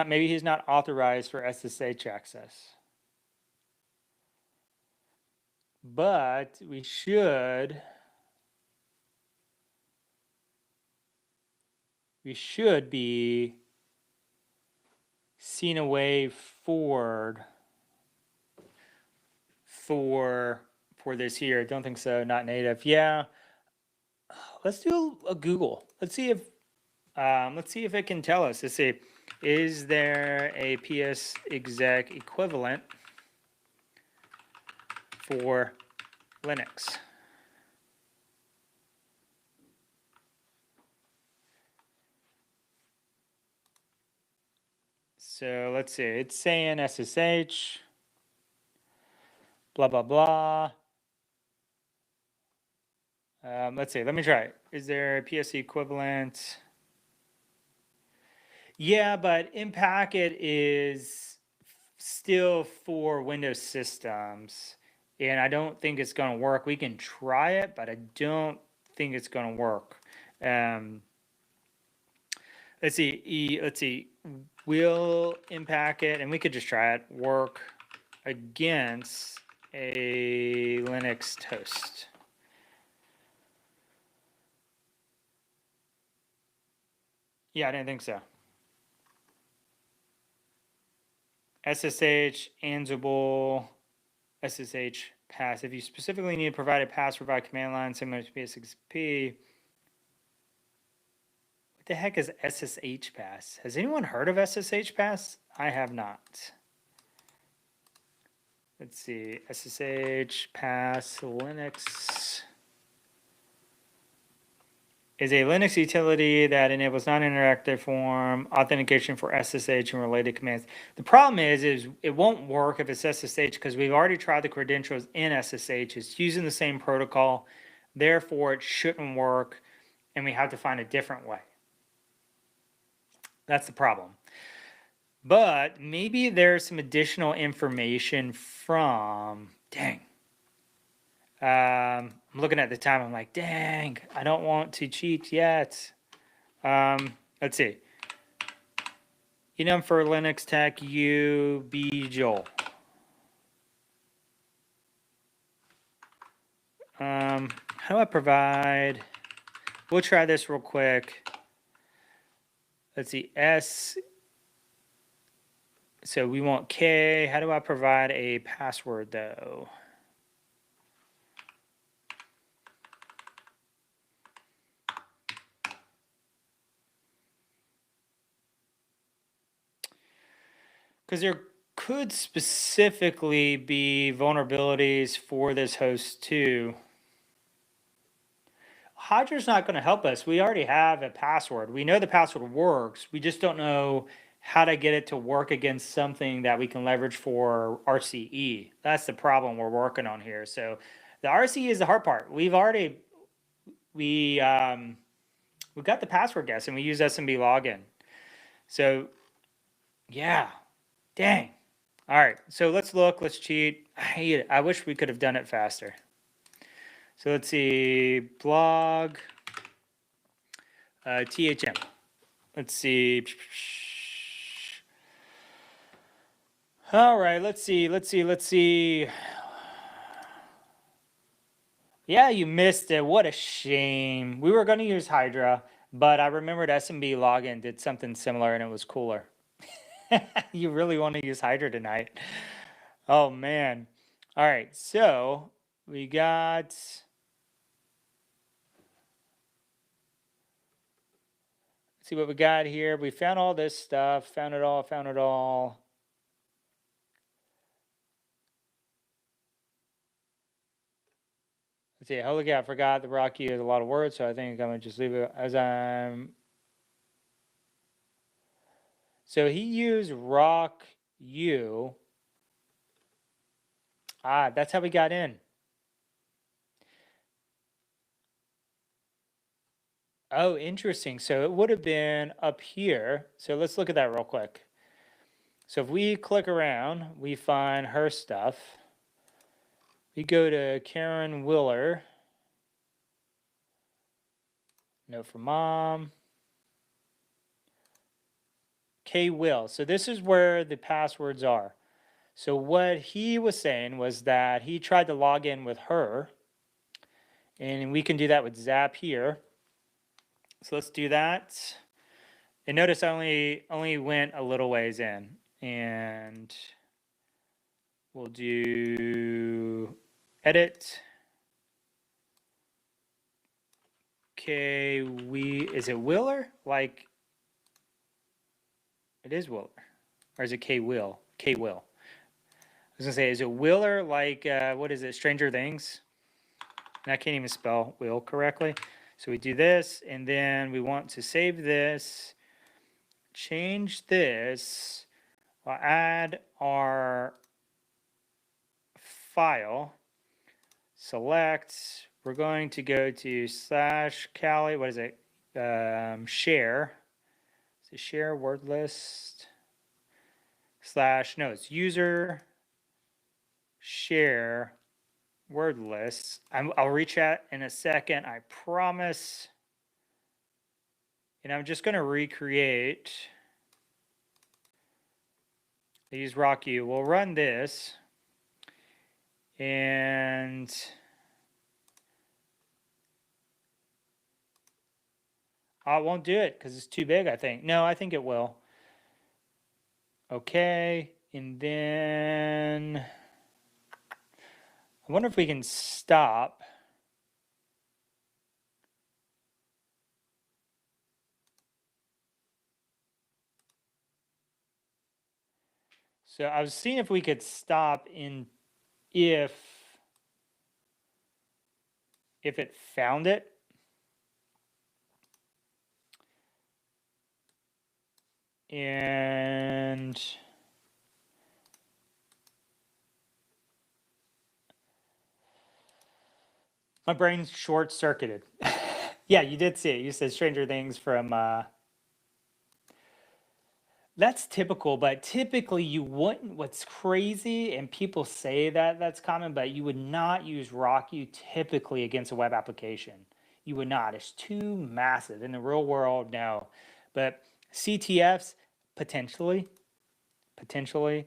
maybe he's not authorized for SSH access. But we should be seeing a way forward for this here. I don't think so, not native. Yeah. Let's do a Google. Let's see if it can tell us. Let's see. Is there a PS exec equivalent for Linux? So let's see. It's saying SSH, blah, blah, blah. Let's see. Let me try it. Is there a PS equivalent? Yeah, but Impacket is still for Windows systems, and I don't think it's going to work. We can try it, but I don't think it's going to work. Let's see. Will Impacket, and we could just try it, work against a Linux host? Yeah, I didn't think so. SSH, Ansible, SSH pass. If you specifically need to provide a pass, provide command line similar to PSXP, What the heck is SSH pass? Has anyone heard of SSH pass? I have not. Let's see, SSH pass Linux is a Linux utility that enables non-interactive form authentication for SSH and related commands. The problem is it won't work if it's SSH because we've already tried the credentials in SSH. It's using the same protocol. Therefore, it shouldn't work, and we have to find a different way. That's the problem. But maybe there's some additional information from, dang. I'm looking at the time. I'm like, dang, I don't want to cheat yet. Let's see. Enum for Linux Tech U B Joel. How do I provide? We'll try this real quick. Let's see, S. So we want K. How do I provide a password though? Because there could specifically be vulnerabilities for this host too. Hydra's not going to help us. We already have a password. We know the password works. We just don't know how to get it to work against something that we can leverage for RCE. That's the problem we're working on here. So the RCE is the hard part. We got the password guess and we use SMB login. So yeah, dang. All right, so let's look, let's cheat. I hate it. I wish we could have done it faster. So let's see, blog, THM. Let's see. All right, let's see. Yeah, you missed it. What a shame. We were going to use Hydra, but I remembered SMB login did something similar and it was cooler. You really want to use Hydra tonight. Oh, man. All right, so we got... Let's see what we got here. We found all this stuff. Found it all. Let's see. Holy cow, I forgot the Rocky is a lot of words, so I think I'm going to just leave it as I'm... So he used rock you. Ah, that's how we got in. Oh, interesting. So it would have been up here. So let's look at that real quick. So if we click around, we find her stuff. We go to Karen Willer. Note from mom. K Will. So this is where the passwords are. So what he was saying was that he tried to log in with her. And we can do that with Zap here. So let's do that. And notice I only went a little ways in. And we'll do edit. Okay, is it Willer? Like, it is Willer. Or is it K Will? K Will. I was gonna say, is it Willer like, what is it, Stranger Things? And I can't even spell Will correctly. So we do this, and then we want to save this, change this, we'll add our file, select, we're going to go to /Kali, what is it, share, so share word list, no, it's user, share, word lists. I'll reach out in a second, I promise. And I'm just going to recreate. I use RockU. We'll run this. And I won't do it because it's too big, I think. No, I think it will. Okay. And then I wonder if we can stop. So I was seeing if we could stop in if it found it. And my brain's short-circuited. Yeah, you did see it. You said Stranger Things from that's typical, but typically you wouldn't. What's crazy, and people say that that's common, but you would not use RockU typically against a web application. You would not. It's too massive. In the real world, no. But CTFs, potentially. Potentially.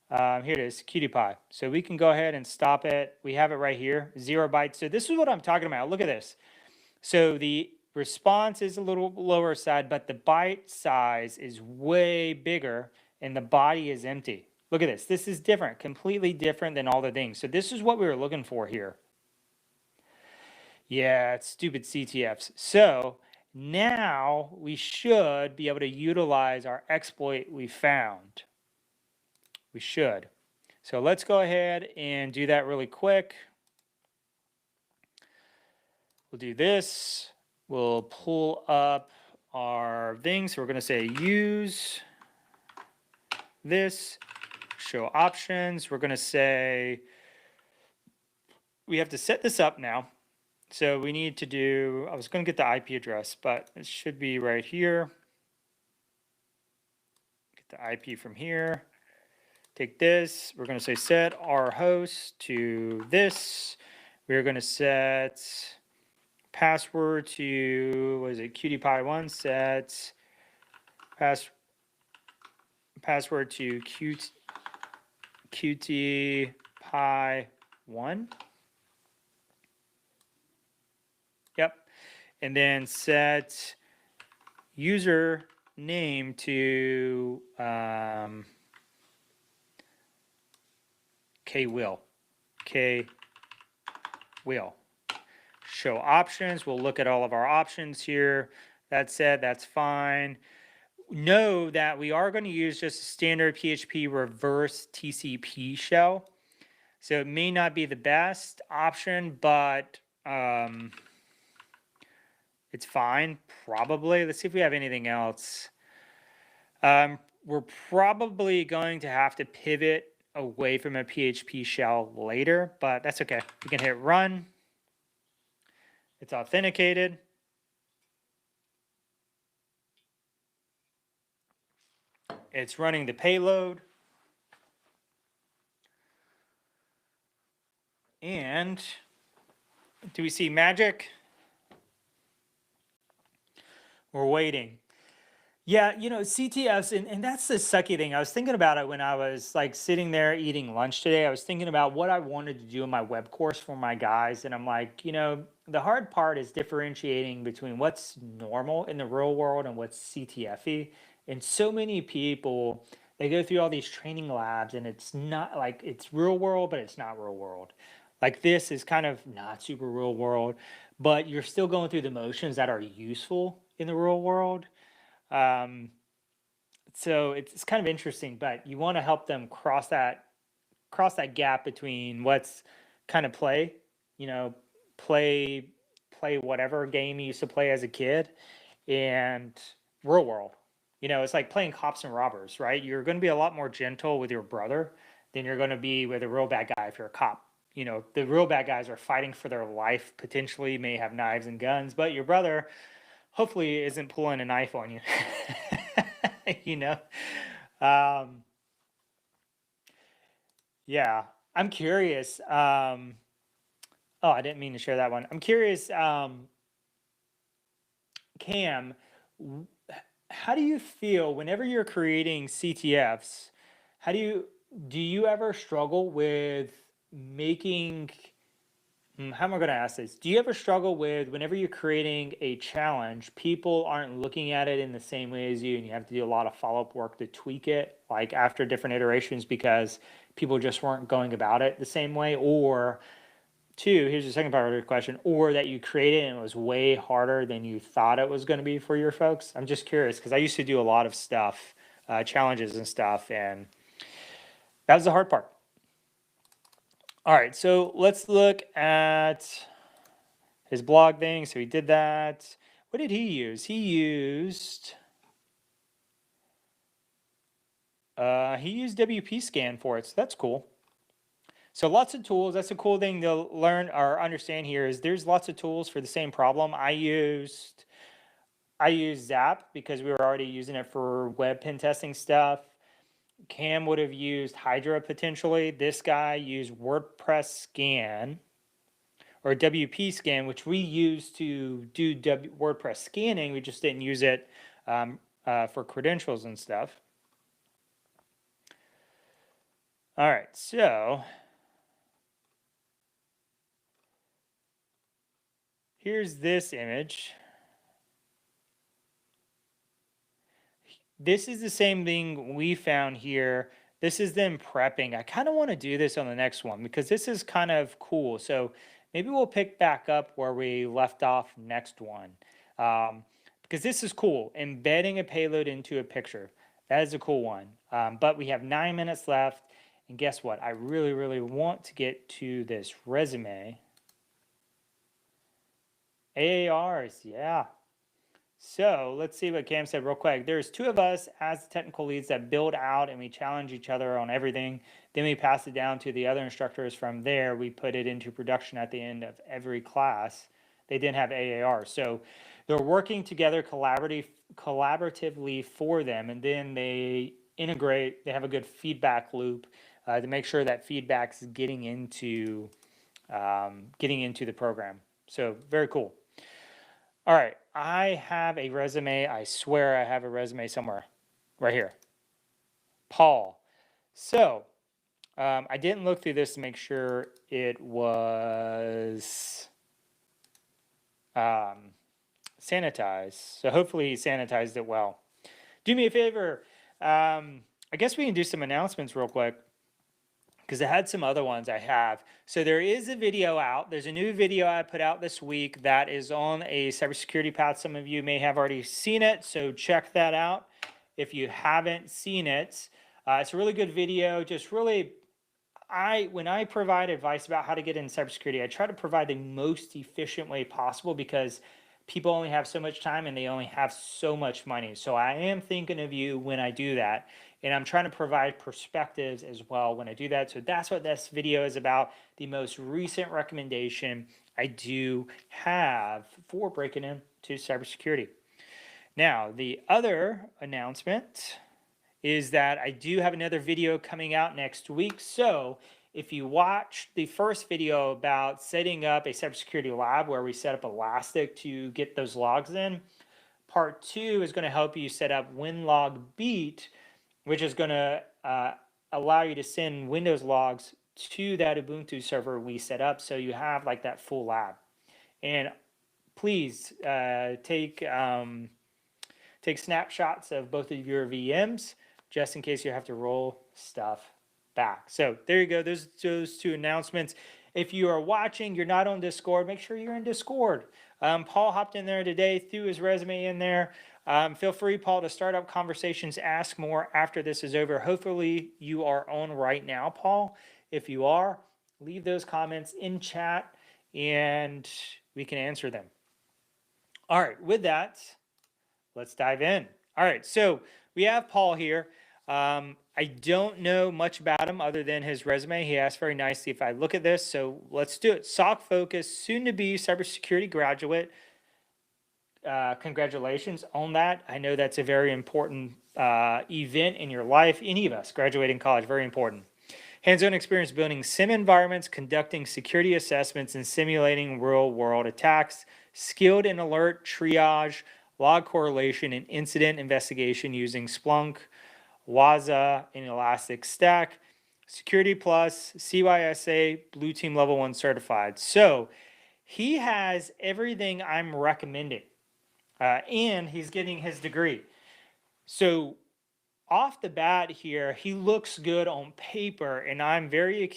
Here it is, cutie pie. So we can go ahead and stop it. We have it right here, 0 bytes. So this is what I'm talking about. Look at this. So the response is a little lower side, but the byte size is way bigger and the body is empty. Look at this. This is different, completely different than all the things. So this is what we were looking for here. Yeah, it's stupid CTFs. So now we should be able to utilize our exploit we found. We should. So let's go ahead and do that really quick. We'll do this. We'll pull up our thing. So we're going to say use this, show options. We're going to say we have to set this up now. So we need to do, I was going to get the IP address, but it should be right here. Get the IP from here. Take this. We're going to say set our host to this. We're going to set password to, what is it, QtPie1, set password to QtPie1. Yep. And then set user name to KWill. Show options. We'll look at all of our options here. That said, that's fine. Know that we are going to use just a standard PHP reverse TCP shell. So it may not be the best option, but it's fine, probably. Let's see if we have anything else. We're probably going to have to pivot away from a PHP shell later, but that's okay. We can hit run. It's authenticated. It's running the payload. And do we see magic? We're waiting. Yeah, you know, CTFs, and that's the sucky thing. I was thinking about it when I was like sitting there eating lunch today. I was thinking about what I wanted to do in my web course for my guys. And I'm like, you know, the hard part is differentiating between what's normal in the real world and what's CTF-y. And so many people, they go through all these training labs and it's not like it's real world, but it's not real world. Like this is kind of not super real world, but you're still going through the motions that are useful in the real world. So it's kind of interesting, but you want to help them cross that gap between what's kind of play, you know, play whatever game you used to play as a kid, and real world. You know, it's like playing cops and robbers, right? You're going to be a lot more gentle with your brother than you're going to be with a real bad guy if you're a cop. You know, the real bad guys are fighting for their life, potentially may have knives and guns, but your brother hopefully isn't pulling a knife on you. You know? Yeah, I'm curious. Oh, I didn't mean to share that one. I'm curious, Cam, how do you feel whenever you're creating CTFs? Do you ever struggle with making, how am I going to ask this? Do you ever struggle with whenever you're creating a challenge, people aren't looking at it in the same way as you, and you have to do a lot of follow-up work to tweak it, like after different iterations because people just weren't going about it the same way? Or two, here's the second part of the question, or that you created and it was way harder than you thought it was going to be for your folks? I'm just curious because I used to do a lot of stuff, challenges and stuff, and That was the hard part. All right, so let's look at his blog thing. So he did that. What did he use? He used WP Scan for it, so that's cool. So lots of tools. That's a cool thing to learn or understand here is there's lots of tools for the same problem. I used Zap because we were already using it for web pen testing stuff. Cam would have used Hydra potentially. This guy used WordPress Scan or WP Scan, which we use to do WordPress scanning. We just didn't use it for credentials and stuff. All right, so here's this image. This is the same thing we found here. This is them prepping. I kind of want to do this on the next one because this is kind of cool. So maybe we'll pick back up where we left off next one. Because this is cool, embedding a payload into a picture. That is a cool one. But we have 9 minutes left. And guess what? I really, really want to get to this resume. AARs, yeah. So let's see what Cam said real quick. There's two of us as the technical leads that build out and we challenge each other on everything. Then we pass it down to the other instructors. From there, we put it into production at the end of every class. They didn't have AAR. So they're working together collaboratively for them. And then they integrate, they have a good feedback loop to make sure that feedback's getting into the program. So very cool. All right, I have a resume. I swear I have a resume somewhere, right here. Paul. So I didn't look through this to make sure it was sanitized. So hopefully he sanitized it well. Do me a favor. I guess we can do some announcements real quick, because I had some other ones I have. So there is a video out. There's a new video I put out this week that is on a cybersecurity path. Some of you may have already seen it, so check that out if you haven't seen it. It's a really good video. Just really, when I provide advice about how to get in cybersecurity, I try to provide the most efficient way possible because people only have so much time and they only have so much money. So I am thinking of you when I do that. And I'm trying to provide perspectives as well when I do that. So that's what this video is about. The most recent recommendation I do have for breaking into cybersecurity. Now, the other announcement is that I do have another video coming out next week. So if you watched the first video about setting up a cybersecurity lab where we set up Elastic to get those logs in, part 2 is going to help you set up WinLogBeat, which is going to allow you to send Windows logs to that Ubuntu server we set up, so you have like that full lab. And please take snapshots of both of your VMs just in case you have to roll stuff back. So there you go. Those two announcements. If you are watching, you're not on Discord, make sure you're in Discord. Paul hopped in there today, threw his resume in there. Feel free, Paul, to start up conversations, ask more after this is over. Hopefully you are on right now, Paul. If you are, leave those comments in chat and we can answer them. All right, with that, let's dive in. All right, so we have Paul here. I don't know much about him other than his resume. He asked very nicely if I look at this, so let's do it. SOC focused, soon to be cybersecurity graduate. Congratulations on that. I know that's a very important event in your life. Any of us graduating college, very important. Hands-on experience building SIM environments, conducting security assessments, and simulating real-world attacks. Skilled in alert, triage, log correlation, and incident investigation using Splunk, Waza, and Elastic Stack. Security Plus, CYSA, Blue Team Level 1 certified. So he has everything I'm recommending. And he's getting his degree. So off the bat here, he looks good on paper, and I'm very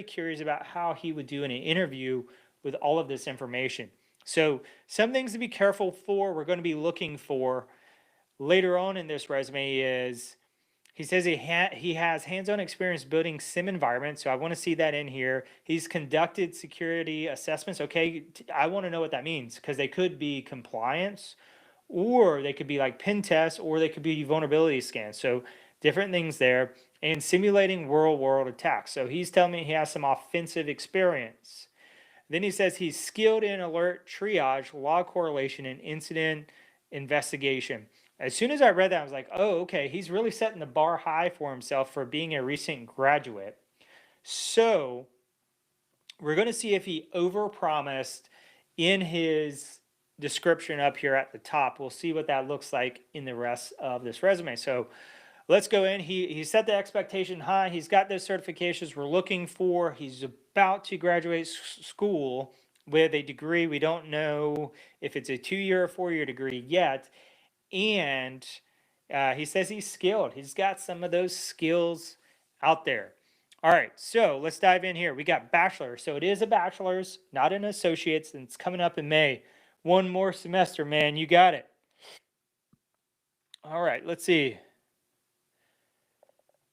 curious about how he would do in an interview with all of this information. So some things to be careful for, we're going to be looking for later on in this resume is He says he has hands-on experience building SIM environments, so I want to see that in here. He's conducted security assessments. Okay, I want to know what that means because they could be compliance, or they could be like pen tests, or they could be vulnerability scans. So different things there. And simulating real-world attacks. So he's telling me he has some offensive experience. Then he says he's skilled in alert triage, log correlation, and incident investigation. As soon as I read that, I was like, oh, okay, he's really setting the bar high for himself for being a recent graduate. So we're going to see if he overpromised in his description up here at the top. We'll see what that looks like in the rest of this resume. So let's go in. He set the expectation high. He's got those certifications we're looking for. He's about to graduate school with a degree. We don't know if it's a 2-year or 4-year degree yet. And he says he's skilled. He's got some of those skills out there. All right, so let's dive in here. We got bachelor. So it is a bachelor's, not an associate's, and it's coming up in May. One more semester, man. You got it. All right, let's see.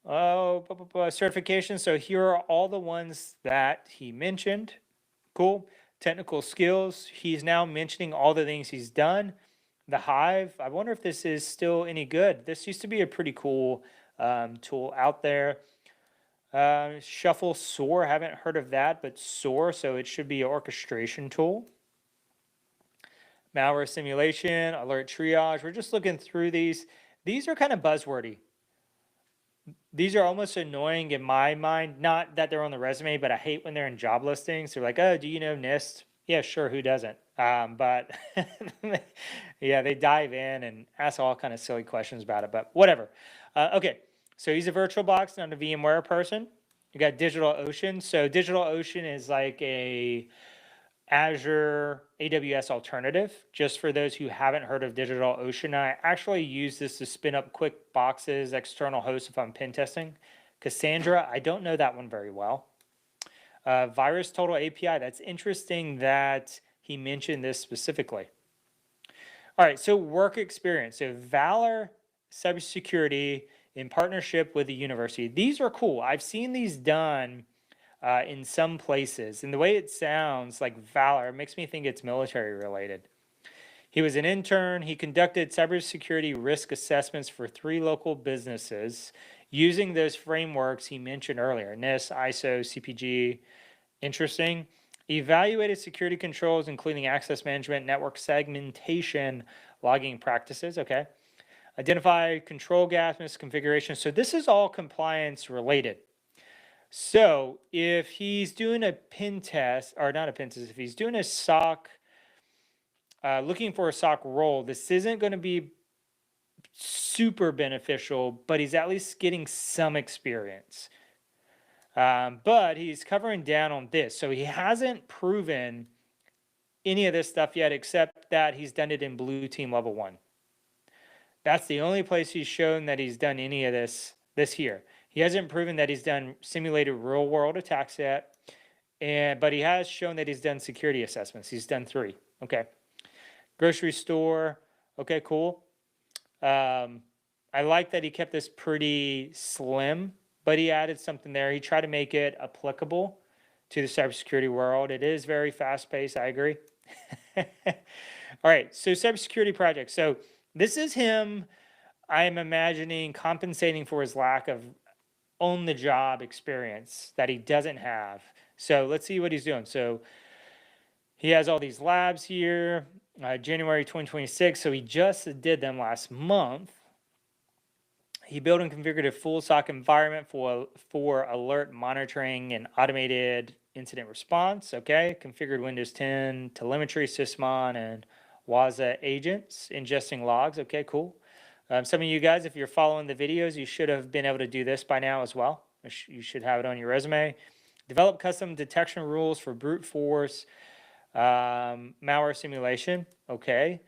Oh, certification. So here are all the ones that he mentioned. Cool. Technical skills. He's now mentioning all the things he's done. The Hive. I wonder if this is still any good. This used to be a pretty cool tool out there. Shuffle SOAR. Haven't heard of that, but SOAR. So it should be an orchestration tool. Malware simulation, alert triage. We're just looking through these. These are kind of buzzwordy. These are almost annoying in my mind. Not that they're on the resume, but I hate when they're in job listings. They're like, oh, do you know NIST? Yeah, sure, who doesn't? But yeah, they dive in and ask all kind of silly questions about it, but whatever. Okay, so he's a VirtualBox, not a VMware person. You got DigitalOcean. So DigitalOcean is like a Azure AWS alternative. Just for those who haven't heard of DigitalOcean, I actually use this to spin up quick boxes, external hosts if I'm pen testing. Cassandra, I don't know that one very well. VirusTotal API, that's interesting that he mentioned this specifically. All right, so work experience. So Valor Cybersecurity in partnership with the university. These are cool. I've seen these done in some places. And the way it sounds like Valor makes me think it's military related. He was an intern. He conducted cybersecurity risk assessments for 3 local businesses using those frameworks he mentioned earlier, NIST, ISO, CPG. Interesting. Evaluated security controls, including access management, network segmentation, logging practices. Okay. Identify control gaps, misconfiguration. So this is all compliance related. So if he's doing a pen test, or not a pen test, if he's doing a SOC, looking for a SOC role, this isn't going to be super beneficial, but he's at least getting some experience. But he's covering down on this. So he hasn't proven any of this stuff yet, except that he's done it in Blue Team Level 1. That's the only place he's shown that he's done any of this year. He hasn't proven that he's done simulated real-world attacks yet, but he has shown that he's done security assessments. He's done 3. Okay. Grocery store. Okay, cool. I like that he kept this pretty slim, but he added something there. He tried to make it applicable to the cybersecurity world. It is very fast-paced. I agree. All right, so cybersecurity project. So this is him, I am imagining, compensating for his lack of on-the-job experience that he doesn't have. So let's see what he's doing. So he has all these labs here, January 2026. So he just did them last month. He built and configured a full SOC environment for alert monitoring and automated incident response. Okay, configured Windows 10 telemetry, Sysmon, and Waza agents, ingesting logs. Okay, cool. Some of you guys, if you're following the videos, you should have been able to do this by now as well. You should have it on your resume. Develop custom detection rules for brute force, malware simulation. Okay.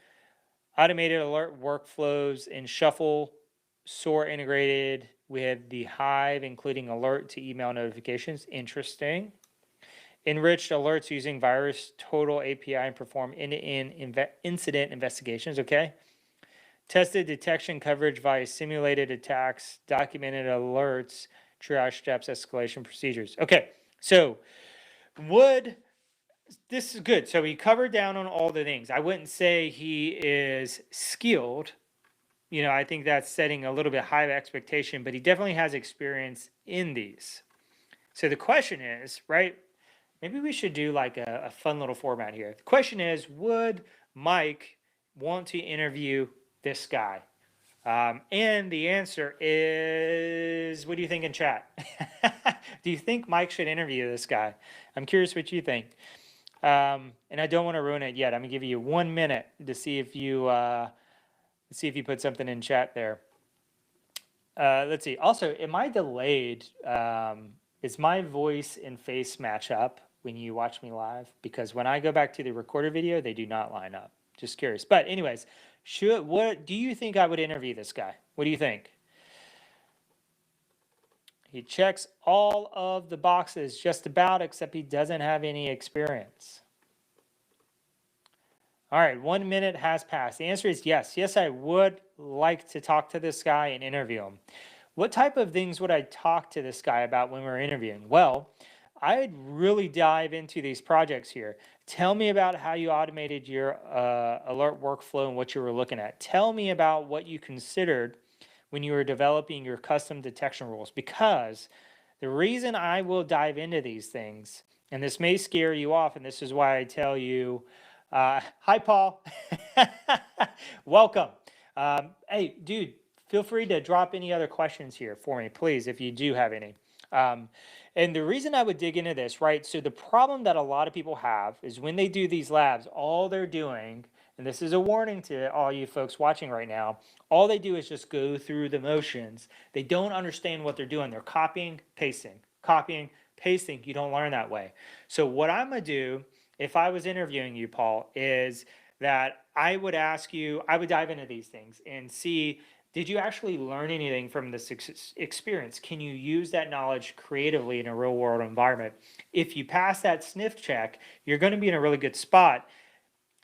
Automated alert workflows in Shuffle, SOAR integrated with the Hive, including alert to email notifications. Interesting. Enriched alerts using VirusTotal API and perform end-to-end incident investigations. Okay. tested detection coverage via simulated attacks, documented alerts, triage steps, escalation procedures. Okay, so this is good. So he covered down on all the things. I wouldn't say he is skilled. I think that's setting a little bit high of expectation, but he definitely has experience in these. So the question is, right? Maybe we should do like a fun little format here. The question is, would Mike want to interview this guy? And the answer is, what do you think in chat? Do you think Mike should interview this guy? I'm curious what you think. And I don't want to ruin it yet. I'm gonna give you 1 minute to see if you put something in chat there. Let's see. Also, am I delayed? Is my voice and face match up when you watch me live? Because when I go back to the recorded video, they do not line up. Just curious. But anyways, what do you think I would interview this guy? What do you think? He checks all of the boxes just about, except he doesn't have any experience. All right, 1 minute has passed. The answer is yes. Yes, I would like to talk to this guy and interview him. What type of things would I talk to this guy about when we're interviewing? Well, I'd really dive into these projects here. Tell me about how you automated your alert workflow and what you were looking at. Tell me about what you considered when you were developing your custom detection rules, because the reason I will dive into these things, and this may scare you off, and this is why I tell you, hi, Paul. Welcome. Hey, dude, feel free to drop any other questions here for me, please, if you do have any. And the reason I would dig into this, right? So the problem that a lot of people have is when they do these labs, all they're doing, and this is a warning to all you folks watching right now, all they do is just go through the motions. They don't understand what they're doing. They're copying, pasting, copying, pasting. You don't learn that way. So what I'm going to do, if I was interviewing you, Paul, is that I would ask you, I would dive into these things and see, did you actually learn anything from this experience? Can you use that knowledge creatively in a real world environment? If you pass that sniff check, you're going to be in a really good spot.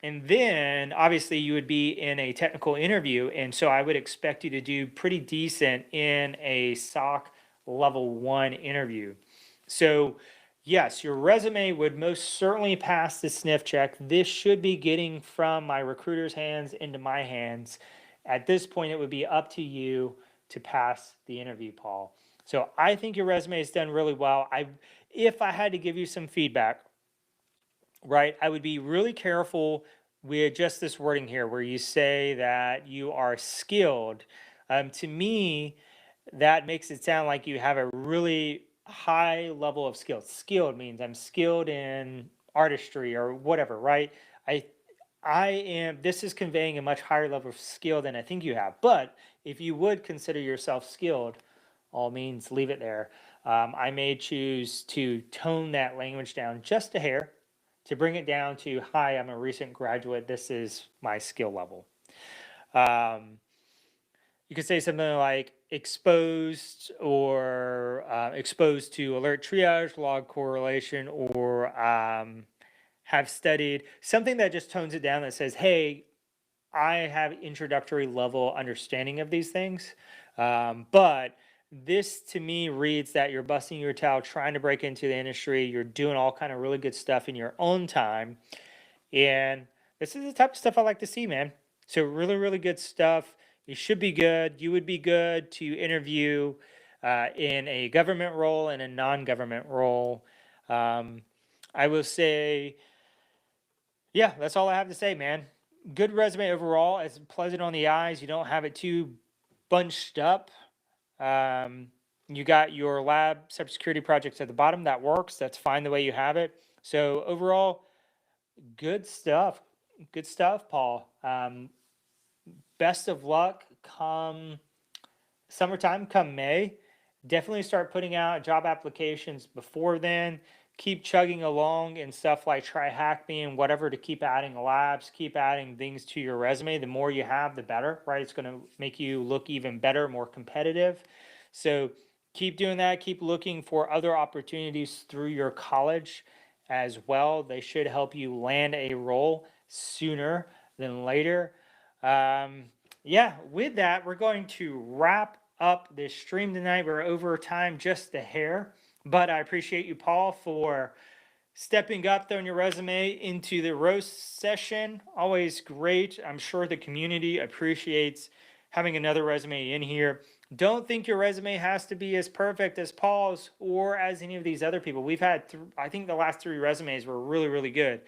And then obviously you would be in a technical interview. And so I would expect you to do pretty decent in a SOC level 1 interview. So yes, your resume would most certainly pass the sniff check. This should be getting from my recruiter's hands into my hands. At this point, it would be up to you to pass the interview, Paul. So I think your resume is done really well. If I had to give you some feedback, right, I would be really careful with just this wording here where you say that you are skilled. To me, that makes it sound like you have a really high level of skill. Skilled means I'm skilled in artistry or whatever, right? This is conveying a much higher level of skill than I think you have. But if you would consider yourself skilled, all means leave it there. I may choose to tone that language down just a hair to bring it down to, hi, I'm a recent graduate. This is my skill level. You could say something like exposed or exposed to alert triage, log correlation, or have studied, something that just tones it down that says, hey, I have introductory level understanding of these things. But this to me reads that you're busting your tail trying to break into the industry. You're doing all kind of really good stuff in your own time. And this is the type of stuff I like to see, man. So really, really good stuff. You should be good. You would be good to interview in a government role and a non-government role. I will say, yeah, that's all I have to say, man. Good resume overall. It's pleasant on the eyes. You don't have it too bunched up. You got your lab cybersecurity projects at the bottom. That works. That's fine the way you have it. So overall, good stuff. Good stuff, Paul. Best of luck come summertime, come May. Definitely start putting out job applications before then. Keep chugging along and stuff like Try Hack Me and whatever to keep adding labs, keep adding things to your resume. The more you have, the better, right? It's going to make you look even better, more competitive. So keep doing that. Keep looking for other opportunities through your college as well. They should help you land a role sooner than later. Yeah, with that, we're going to wrap up this stream tonight. We're over time just a hair, but I appreciate you, Paul, for stepping up, throwing your resume into the roast session. Always great. I'm sure the community appreciates having another resume in here. Don't think your resume has to be as perfect as Paul's or as any of these other people. We've had, I think the last 3 resumes were really, really good.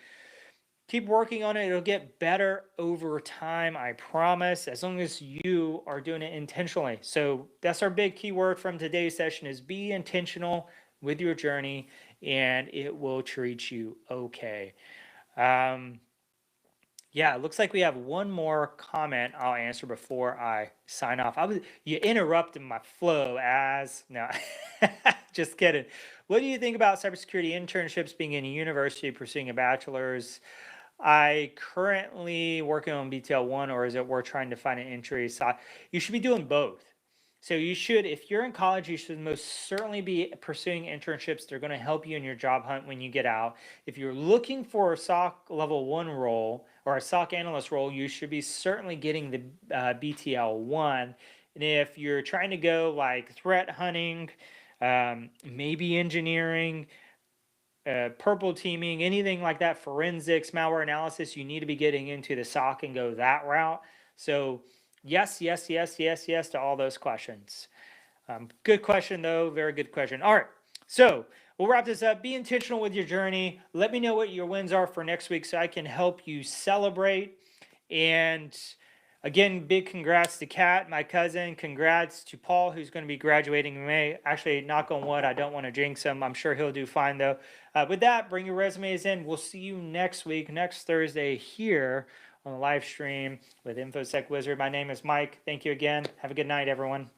Keep working on it. It'll get better over time, I promise, as long as you are doing it intentionally. So that's our big keyword from today's session is be intentional with your journey and it will treat you okay. Yeah, it looks like we have one more comment I'll answer before I sign off. You interrupted my flow as no, just kidding. What do you think about cybersecurity internships being in a university pursuing a bachelor's? I currently working on BTL1, or is it we're trying to find an entry? So you should be doing both. So you should, if you're in college, you should most certainly be pursuing internships. They're going to help you in your job hunt when you get out. If you're looking for a SOC level 1 role or a SOC analyst role, you should be certainly getting the BTL1. And if you're trying to go like threat hunting, maybe engineering, purple teaming, anything like that, forensics, malware analysis, you need to be getting into the SOC and go that route. So yes, yes, yes, yes, yes to all those questions. Good question, though. Very good question. All right. So we'll wrap this up. Be intentional with your journey. Let me know what your wins are for next week so I can help you celebrate. And again, big congrats to Kat, my cousin. Congrats to Paul, who's going to be graduating in May. Actually, knock on wood, I don't want to jinx him. I'm sure he'll do fine, though. With that, bring your resumes in. We'll see you next week, next Thursday here on the live stream with InfoSec Wizard. My name is Mike. Thank you again. Have a good night, everyone.